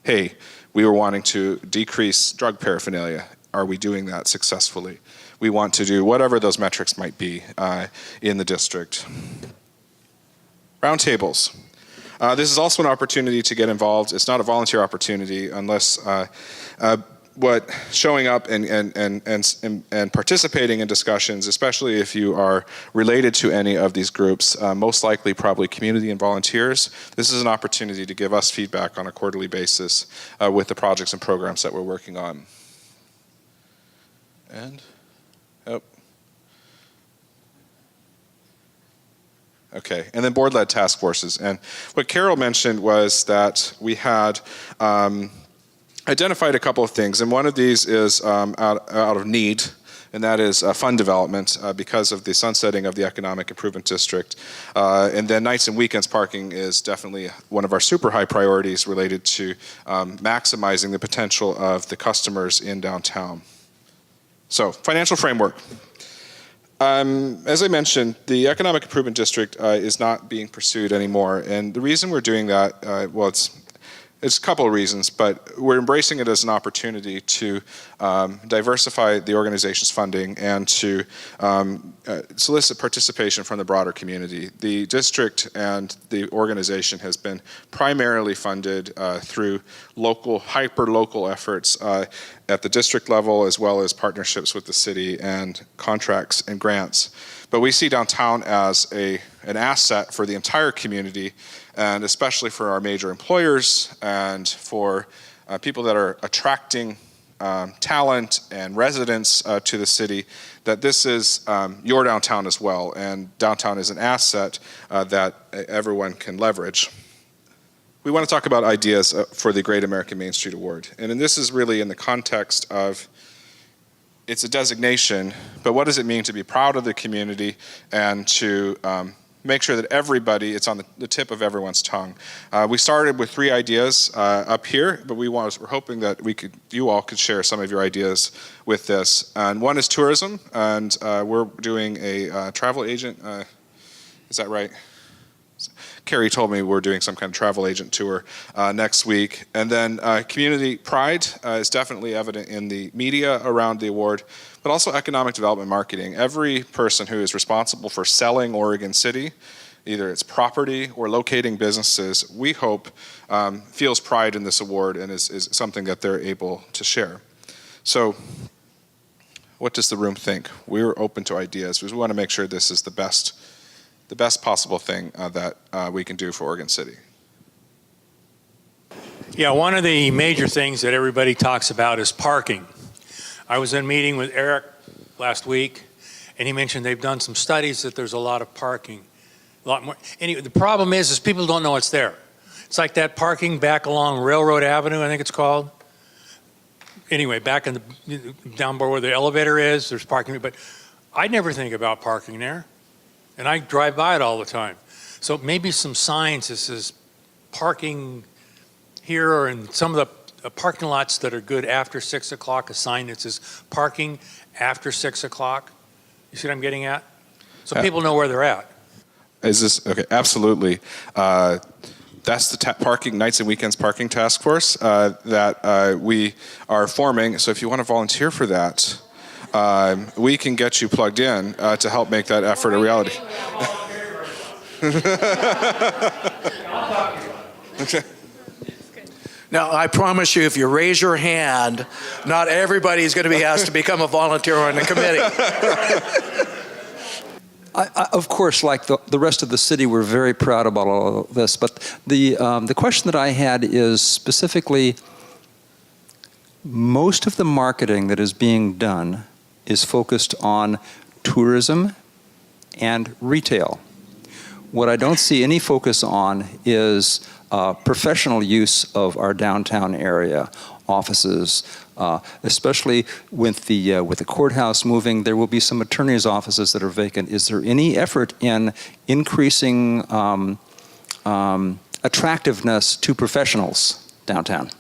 hey, we were wanting to decrease drug paraphernalia. Are we doing that successfully? We want to do whatever those metrics might be in the district. Roundtables. This is also an opportunity to get involved. It's not a volunteer opportunity unless what showing up and participating in discussions, especially if you are related to any of these groups, most likely probably community and volunteers. This is an opportunity to give us feedback on a quarterly basis with the projects and programs that we're working on. And, oh. Okay, and then board-led task forces. And what Carol mentioned was that we had identified a couple of things, and one of these is out of need, and that is fund development because of the sunsetting of the Economic Improvement District. And then nights and weekends parking is definitely one of our super high priorities related to maximizing the potential of the customers in downtown. So, financial framework. As I mentioned, the Economic Improvement District is not being pursued anymore, and the reason we're doing that, well, it's a couple of reasons, but we're embracing it as an opportunity to diversify the organization's funding and to solicit participation from the broader community. The district and the organization has been primarily funded through local, hyper-local efforts at the district level, as well as partnerships with the city and contracts and grants. But we see downtown as an asset for the entire community, and especially for our major employers and for people that are attracting talent and residents to the city, that this is your downtown as well, and downtown is an asset that everyone can leverage. We want to talk about ideas for the Great American Main Street Award, and this is really in the context of it's a designation, but what does it mean to be proud of the community and to make sure that everybody, it's on the tip of everyone's tongue. We started with 3 ideas up here, but we're hoping that you all could share some of your ideas with this. And one is tourism, and we're doing a travel agent, is that right? Carrie told me we're doing some kind of travel agent tour next week. And then community pride is definitely evident in the media around the award, but also economic development marketing. Every person who is responsible for selling Oregon City, either its property or locating businesses, we hope feels pride in this award and is something that they're able to share. So what does the room think? We're open to ideas because we want to make sure this is the best possible thing that we can do for Oregon City. Yeah, one of the major things that everybody talks about is parking. I was in a meeting with Eric last week, and he mentioned they've done some studies that there's a lot of parking, a lot more. Anyway, the problem is people don't know it's there. It's like that parking back along Railroad Avenue, I think it's called. Anyway, back in the down where the elevator is, there's parking, but I never think about parking there, and I drive by it all the time. So maybe some signs that says parking here or in some of the parking lots that are good after 6 o'clock, a sign that says parking after 6 o'clock. You see what I'm getting at? So people know where they're at. Is this, okay, absolutely. That's the parking, nights and weekends parking task force that we are forming. So if you want to volunteer for that, we can get you plugged in to help make that effort a reality. Okay. Now, I promise you, if you raise your hand, not everybody is going to be asked to become a volunteer on the committee. Of course, like the rest of the city, we're very proud about all of this. But the question that I had is specifically, most of the marketing that is being done is focused on tourism and retail. What I don't see any focus on is professional use of our downtown area, offices, especially with the courthouse moving. There will be some attorneys' offices that are vacant. Is there any effort in increasing attractiveness to professionals downtown?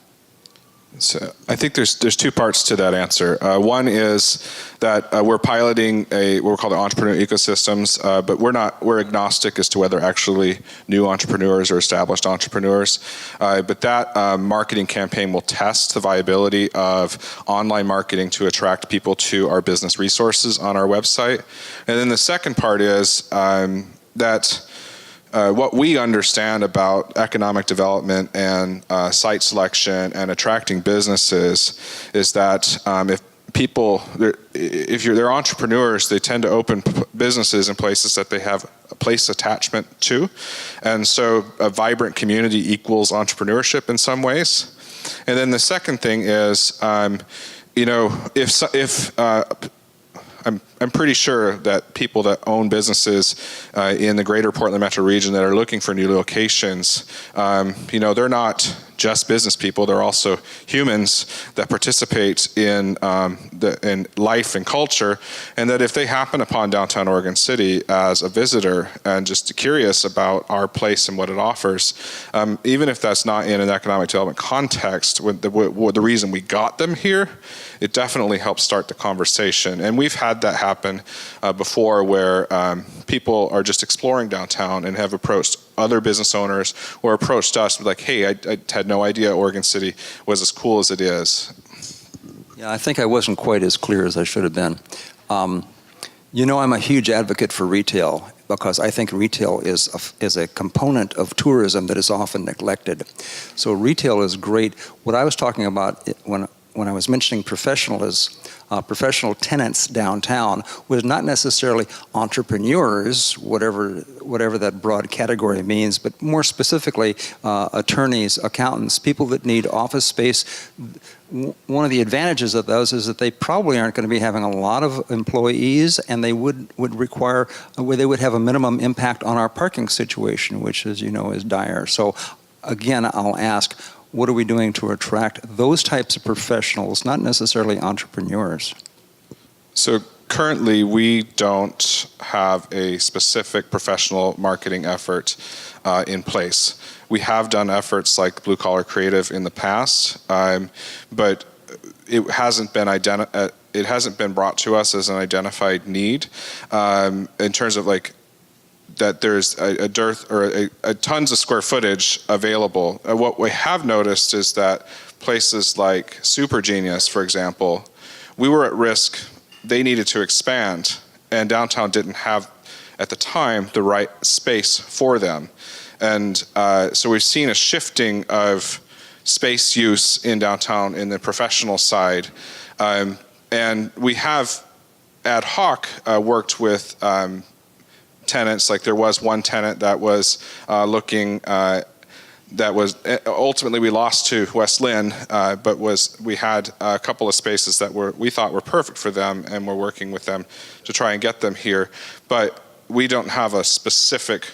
So I think there's two parts to that answer. One is that we're piloting what we're calling entrepreneur ecosystems, but we're agnostic as to whether actually new entrepreneurs or established entrepreneurs. But that marketing campaign will test the viability of online marketing to attract people to our business resources on our website. And then the second part is that what we understand about economic development and site selection and attracting businesses is that if they're entrepreneurs, they tend to open businesses in places that they have a place attachment to, and so a vibrant community equals entrepreneurship in some ways. And then the second thing is, I'm pretty sure that people that own businesses in the greater Portland metro region that are looking for new locations, they're not just business people. They're also humans that participate in life and culture, and that if they happen upon downtown Oregon City as a visitor and just curious about our place and what it offers, even if that's not in an economic development context, the reason we got them here, it definitely helps start the conversation. And we've had that happen before where people are just exploring downtown and have approached other business owners or approached us like, hey, I had no idea Oregon City was as cool as it is. Yeah, I think I wasn't quite as clear as I should have been. I'm a huge advocate for retail because I think retail is a component of tourism that is often neglected. So retail is great. What I was talking about when I was mentioning professional tenants downtown was not necessarily entrepreneurs, whatever that broad category means, but more specifically attorneys, accountants, people that need office space. One of the advantages of those is that they probably aren't going to be having a lot of employees, and they would have a minimum impact on our parking situation, which, as you know, is dire. So again, I'll ask, what are we doing to attract those types of professionals, not necessarily entrepreneurs? So currently, we don't have a specific professional marketing effort in place. We have done efforts like Blue Collar Creative in the past, but it hasn't been brought to us as an identified need in terms of like that there's a dearth or a tons of square footage available. What we have noticed is that places like Super Genius, for example, we were at risk. They needed to expand, and downtown didn't have, at the time, the right space for them. And so we've seen a shifting of space use in downtown in the professional side. And we have ad hoc worked with tenants. Like there was one tenant that was looking, that was ultimately we lost to West Lynn, but we had a couple of spaces that we thought were perfect for them, and we're working with them to try and get them here. But we don't have a specific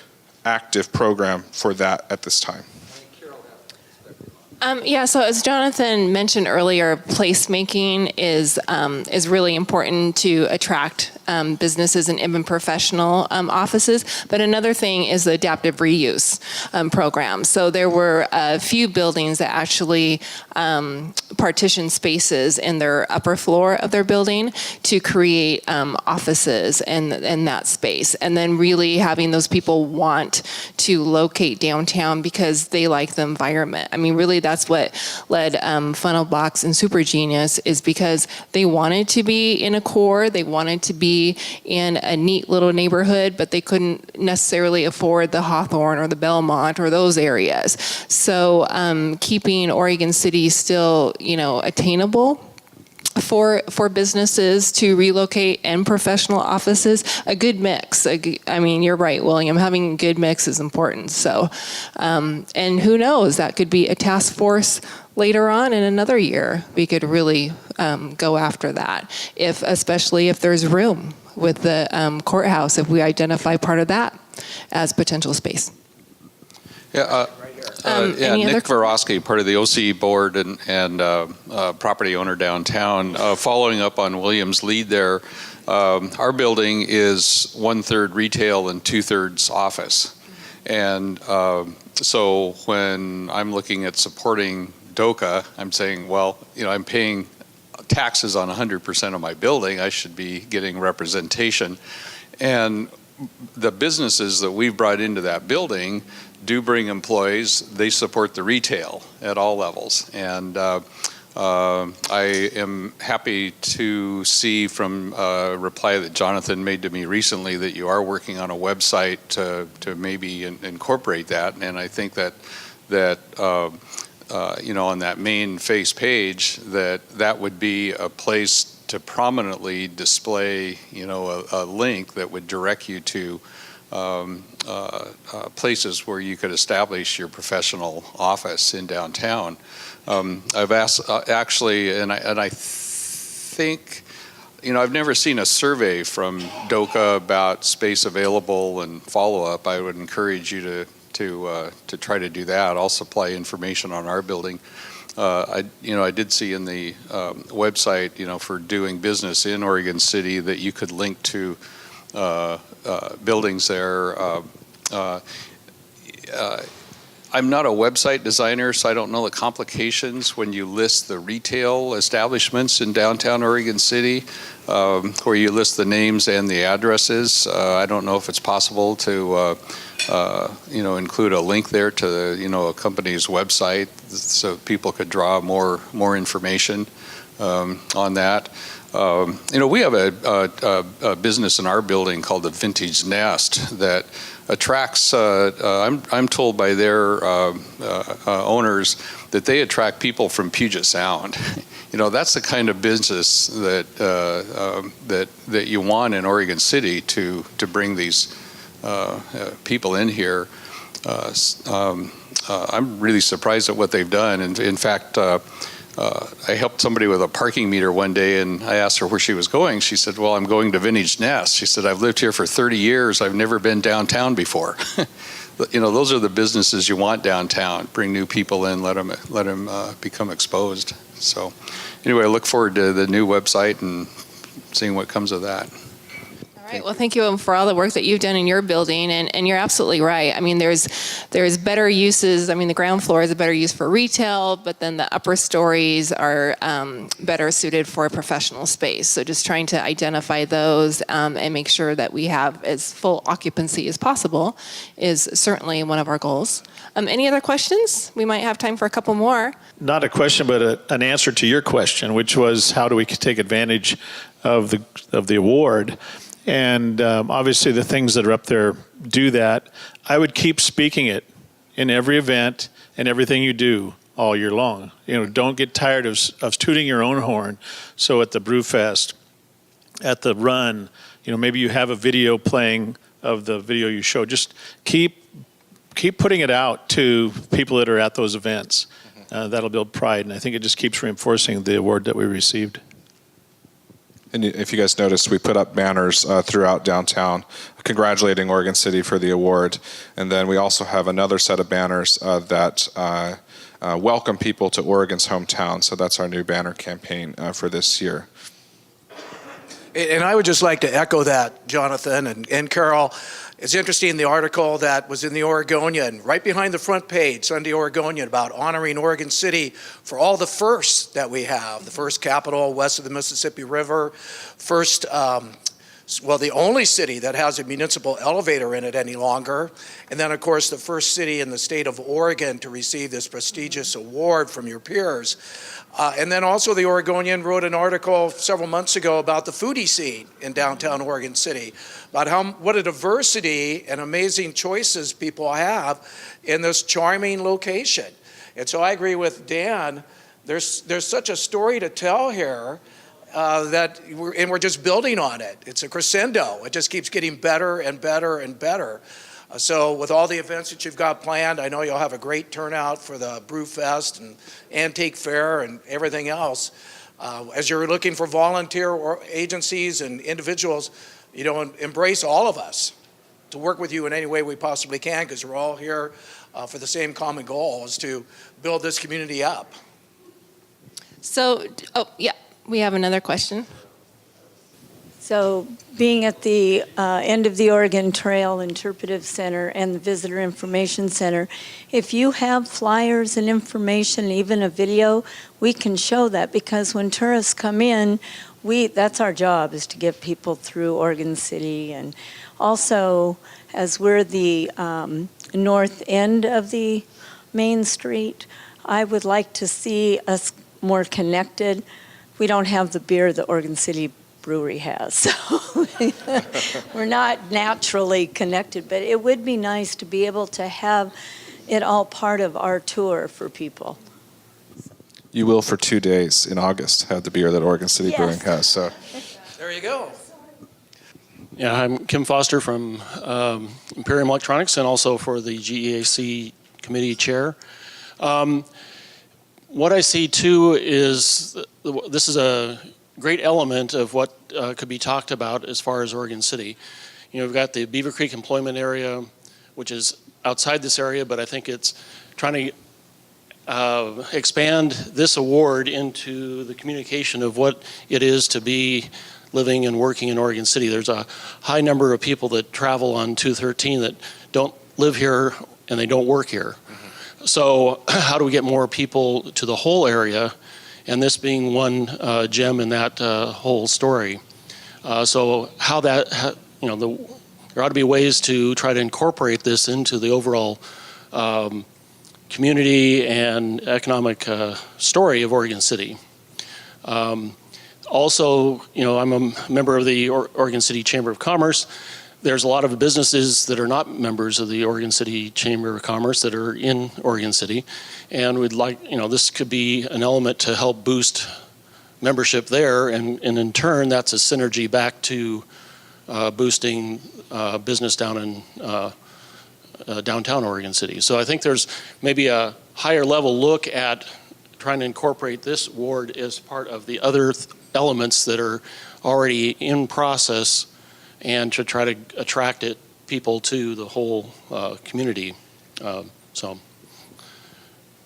active program for that at this time. Yeah, so as Jonathan mentioned earlier, placemaking is really important to attract businesses and even professional offices. But another thing is the adaptive reuse program. So there were a few buildings that actually partitioned spaces in their upper floor of their building to create offices in that space. And then really having those people want to locate downtown because they like the environment. I mean, really that's what led Funnel Box and Super Genius, is because they wanted to be in a core, they wanted to be in a neat little neighborhood, but they couldn't necessarily afford the Hawthorne or the Belmont or those areas. So keeping Oregon City still, attainable for businesses to relocate and professional offices, a good mix. I mean, you're right, William, having a good mix is important. So, and who knows, that could be a task force later on in another year. We could really go after that, especially if there's room with the courthouse, if we identify part of that as potential space. Yeah, Nick Vorosky, part of the OC board and property owner downtown. Following up on William's lead there, our building is 1/3 retail and 2/3 office. And so when I'm looking at supporting DOCA, I'm saying, well, I'm paying taxes on 100% of my building. I should be getting representation. And the businesses that we've brought into that building do bring employees. They support the retail at all levels. And I am happy to see from a reply that Jonathan made to me recently that you are working on a website to maybe incorporate that. And I think that on that main face page, that would be a place to prominently display, a link that would direct you to places where you could establish your professional office in downtown. I've asked actually, and I think, I've never seen a survey from DOCA about space available and follow-up. I would encourage you to try to do that. I'll supply information on our building. I did see in the website, for doing business in Oregon City, that you could link to buildings there. I'm not a website designer, so I don't know the complications when you list the retail establishments in downtown Oregon City, where you list the names and the addresses. I don't know if it's possible to include a link there to a company's website so people could draw more information on that. We have a business in our building called the Vintage Nest that attracts, I'm told by their owners that they attract people from Puget Sound. That's the kind of business that you want in Oregon City to bring these people in here. I'm really surprised at what they've done. And in fact, I helped somebody with a parking meter one day, and I asked her where she was going. She said, well, I'm going to Vintage Nest. She said, I've lived here for 30 years. I've never been downtown before. Those are the businesses you want downtown. Bring new people in, let them become exposed. So anyway, I look forward to the new website and seeing what comes of that. All right. Well, thank you for all the work that you've done in your building, and you're absolutely right. I mean, there's better uses. I mean, the ground floor is a better use for retail, but then the upper stories are better suited for a professional space. So just trying to identify those and make sure that we have as full occupancy as possible is certainly one of our goals. Any other questions? We might have time for a couple more. Not a question, but an answer to your question, which was how do we take advantage of the award? And obviously the things that are up there do that. I would keep speaking it in every event and everything you do all year long. Don't get tired of tooting your own horn. So at the Brewfest, at the run, maybe you have a video playing of the video you showed. Just keep putting it out to people that are at those events. That'll build pride, and I think it just keeps reinforcing the award that we received. And if you guys noticed, we put up banners throughout downtown congratulating Oregon City for the award. And then we also have another set of banners that welcome people to Oregon's hometown. So that's our new banner campaign for this year. And I would just like to echo that, Jonathan and Carol. It's interesting, the article that was in the Oregonian, right behind the front page, Sunday Oregonian, about honoring Oregon City for all the firsts that we have. The first capital west of the Mississippi River, first, the only city that has a municipal elevator in it any longer. And then, of course, the first city in the state of Oregon to receive this prestigious award from your peers. And then also the Oregonian wrote an article several months ago about the foodie scene in downtown Oregon City, about what a diversity and amazing choices people have in this charming location. And so I agree with Dan. There's such a story to tell here that we're just building on it. It's a crescendo. It just keeps getting better and better and better. So with all the events that you've got planned, I know you'll have a great turnout for the Brew Fest and Antique Fair and everything else. As you're looking for volunteer agencies and individuals, embrace all of us to work with you in any way we possibly can, because we're all here for the same common goal, is to build this community up. So, we have another question. So being at the end of the Oregon Trail Interpretive Center and the Visitor Information Center, if you have flyers and information, even a video, we can show that, because when tourists come in, that's our job, is to get people through Oregon City. And also, as we're the north end of the Main Street, I would like to see us more connected. We don't have the beer that Oregon City Brewery has, so we're not naturally connected, but it would be nice to be able to have it all part of our tour for people. You will for 2 days in August have the beer that Oregon City Brewing has. So there you go. Yeah, I'm Kim Foster from Imperium Electronics and also for the GEAC committee chair. What I see too is this is a great element of what could be talked about as far as Oregon City. We've got the Beaver Creek employment area, which is outside this area, but I think it's trying to expand this award into the communication of what it is to be living and working in Oregon City. There's a high number of people that travel on 213 that don't live here and they don't work here. So how do we get more people to the whole area? And this being one gem in that whole story. So how that, there ought to be ways to try to incorporate this into the overall community and economic story of Oregon City. Also, I'm a member of the Oregon City Chamber of Commerce. There's a lot of businesses that are not members of the Oregon City Chamber of Commerce that are in Oregon City. And we'd like, this could be an element to help boost membership there. And in turn, that's a synergy back to boosting business down in downtown Oregon City. So I think there's maybe a higher level look at trying to incorporate this award as part of the other elements that are already in process, and to try to attract people to the whole community. So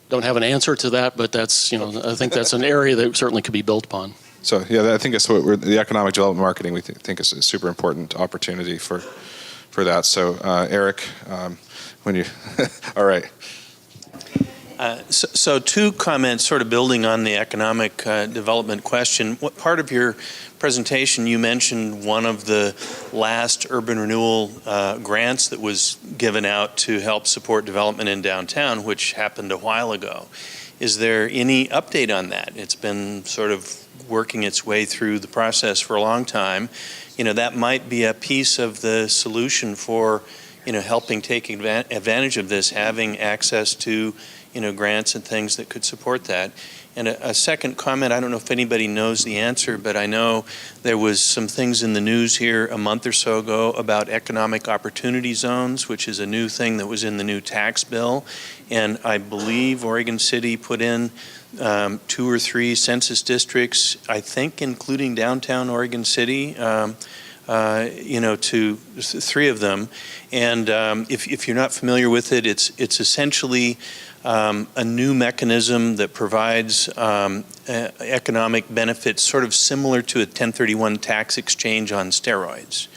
don't have an answer to that, but that's, I think that's an area that certainly could be built upon. So yeah, I think that's what the economic development marketing we think is a super important opportunity for that. So Eric, when you, all right. So two comments sort of building on the economic development question. What part of your presentation you mentioned one of the last urban renewal grants that was given out to help support development in downtown, which happened a while ago. Is there any update on that? It's been sort of working its way through the process for a long time. That might be a piece of the solution for helping take advantage of this, having access to grants and things that could support that. And a second comment, I don't know if anybody knows the answer, but I know there was some things in the news here a month or so ago about economic opportunity zones, which is a new thing that was in the new tax bill. And I believe Oregon City put in 2 or 3 census districts, I think including downtown Oregon City, to 3 of them. And if you're not familiar with it, it's essentially a new mechanism that provides economic benefits sort of similar to a 1031 tax exchange on steroids,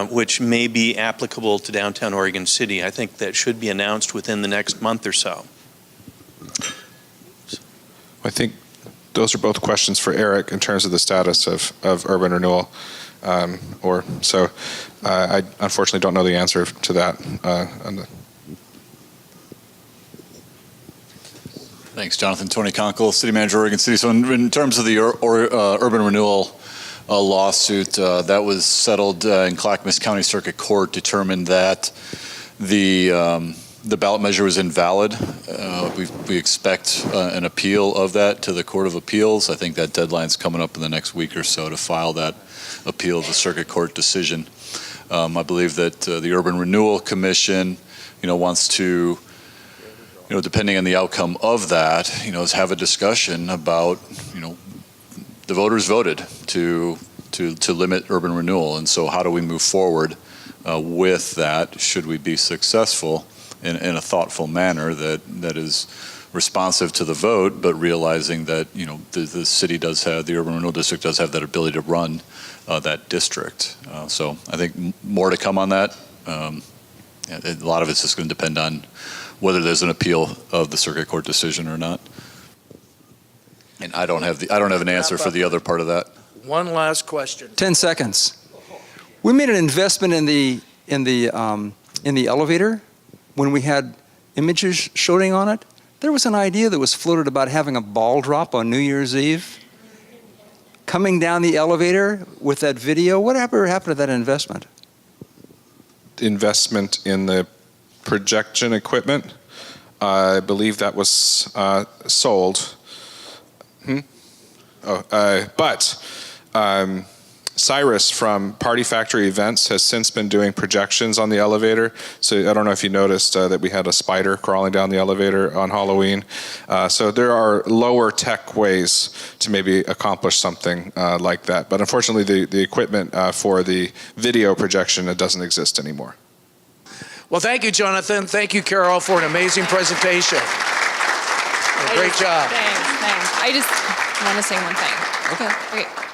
which may be applicable to downtown Oregon City. I think that should be announced within the next month or so. I think those are both questions for Eric in terms of the status of urban renewal. I unfortunately don't know the answer to that. Thanks, Jonathan. Tony Conkle, City Manager, Oregon City. So in terms of the urban renewal lawsuit that was settled in Clackamas County Circuit Court, determined that the ballot measure was invalid. We expect an appeal of that to the Court of Appeals. I think that deadline's coming up in the next week or so to file that appeal of the Circuit Court decision. I believe that the Urban Renewal Commission, wants to, depending on the outcome of that, is have a discussion about, the voters voted to limit urban renewal, and so how do we move forward with that? Should we be successful in a thoughtful manner that is responsive to the vote, but realizing that the city does have, the urban renewal district does have that ability to run that district. So I think more to come on that. A lot of it's just going to depend on whether there's an appeal of the circuit court decision or not. And I don't have an answer for the other part of that. One last question. 10 seconds. We made an investment in the elevator when we had images showing on it. There was an idea that was floated about having a ball drop on New Year's Eve. Coming down the elevator with that video. Whatever happened to that investment? Investment in the projection equipment. I believe that was sold. Cyrus from Party Factory Events has since been doing projections on the elevator. So I don't know if you noticed that we had a spider crawling down the elevator on Halloween. So there are lower tech ways to maybe accomplish something like that. But unfortunately, the equipment for the video projection, it doesn't exist anymore. Well, thank you, Jonathan. Thank you, Carol, for an amazing presentation. Great job. Thanks. I just want to say one thing. Okay.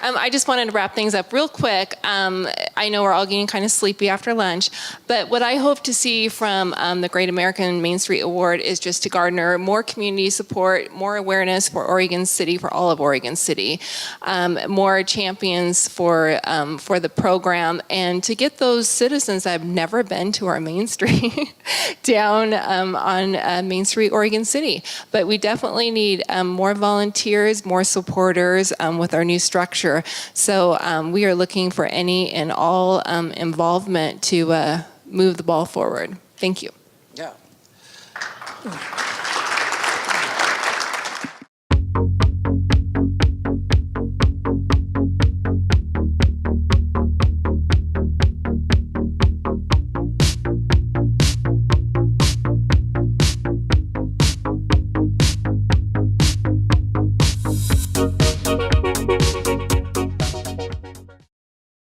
I just wanted to wrap things up real quick. I know we're all getting kind of sleepy after lunch, but what I hope to see from the Great American Main Street Award is just to garner more community support, more awareness for Oregon City, for all of Oregon City, more champions for the program, and to get those citizens that have never been to our Main Street down on Main Street, Oregon City. But we definitely need more volunteers, more supporters with our new structure. So we are looking for any and all involvement to move the ball forward. Thank you. Yeah.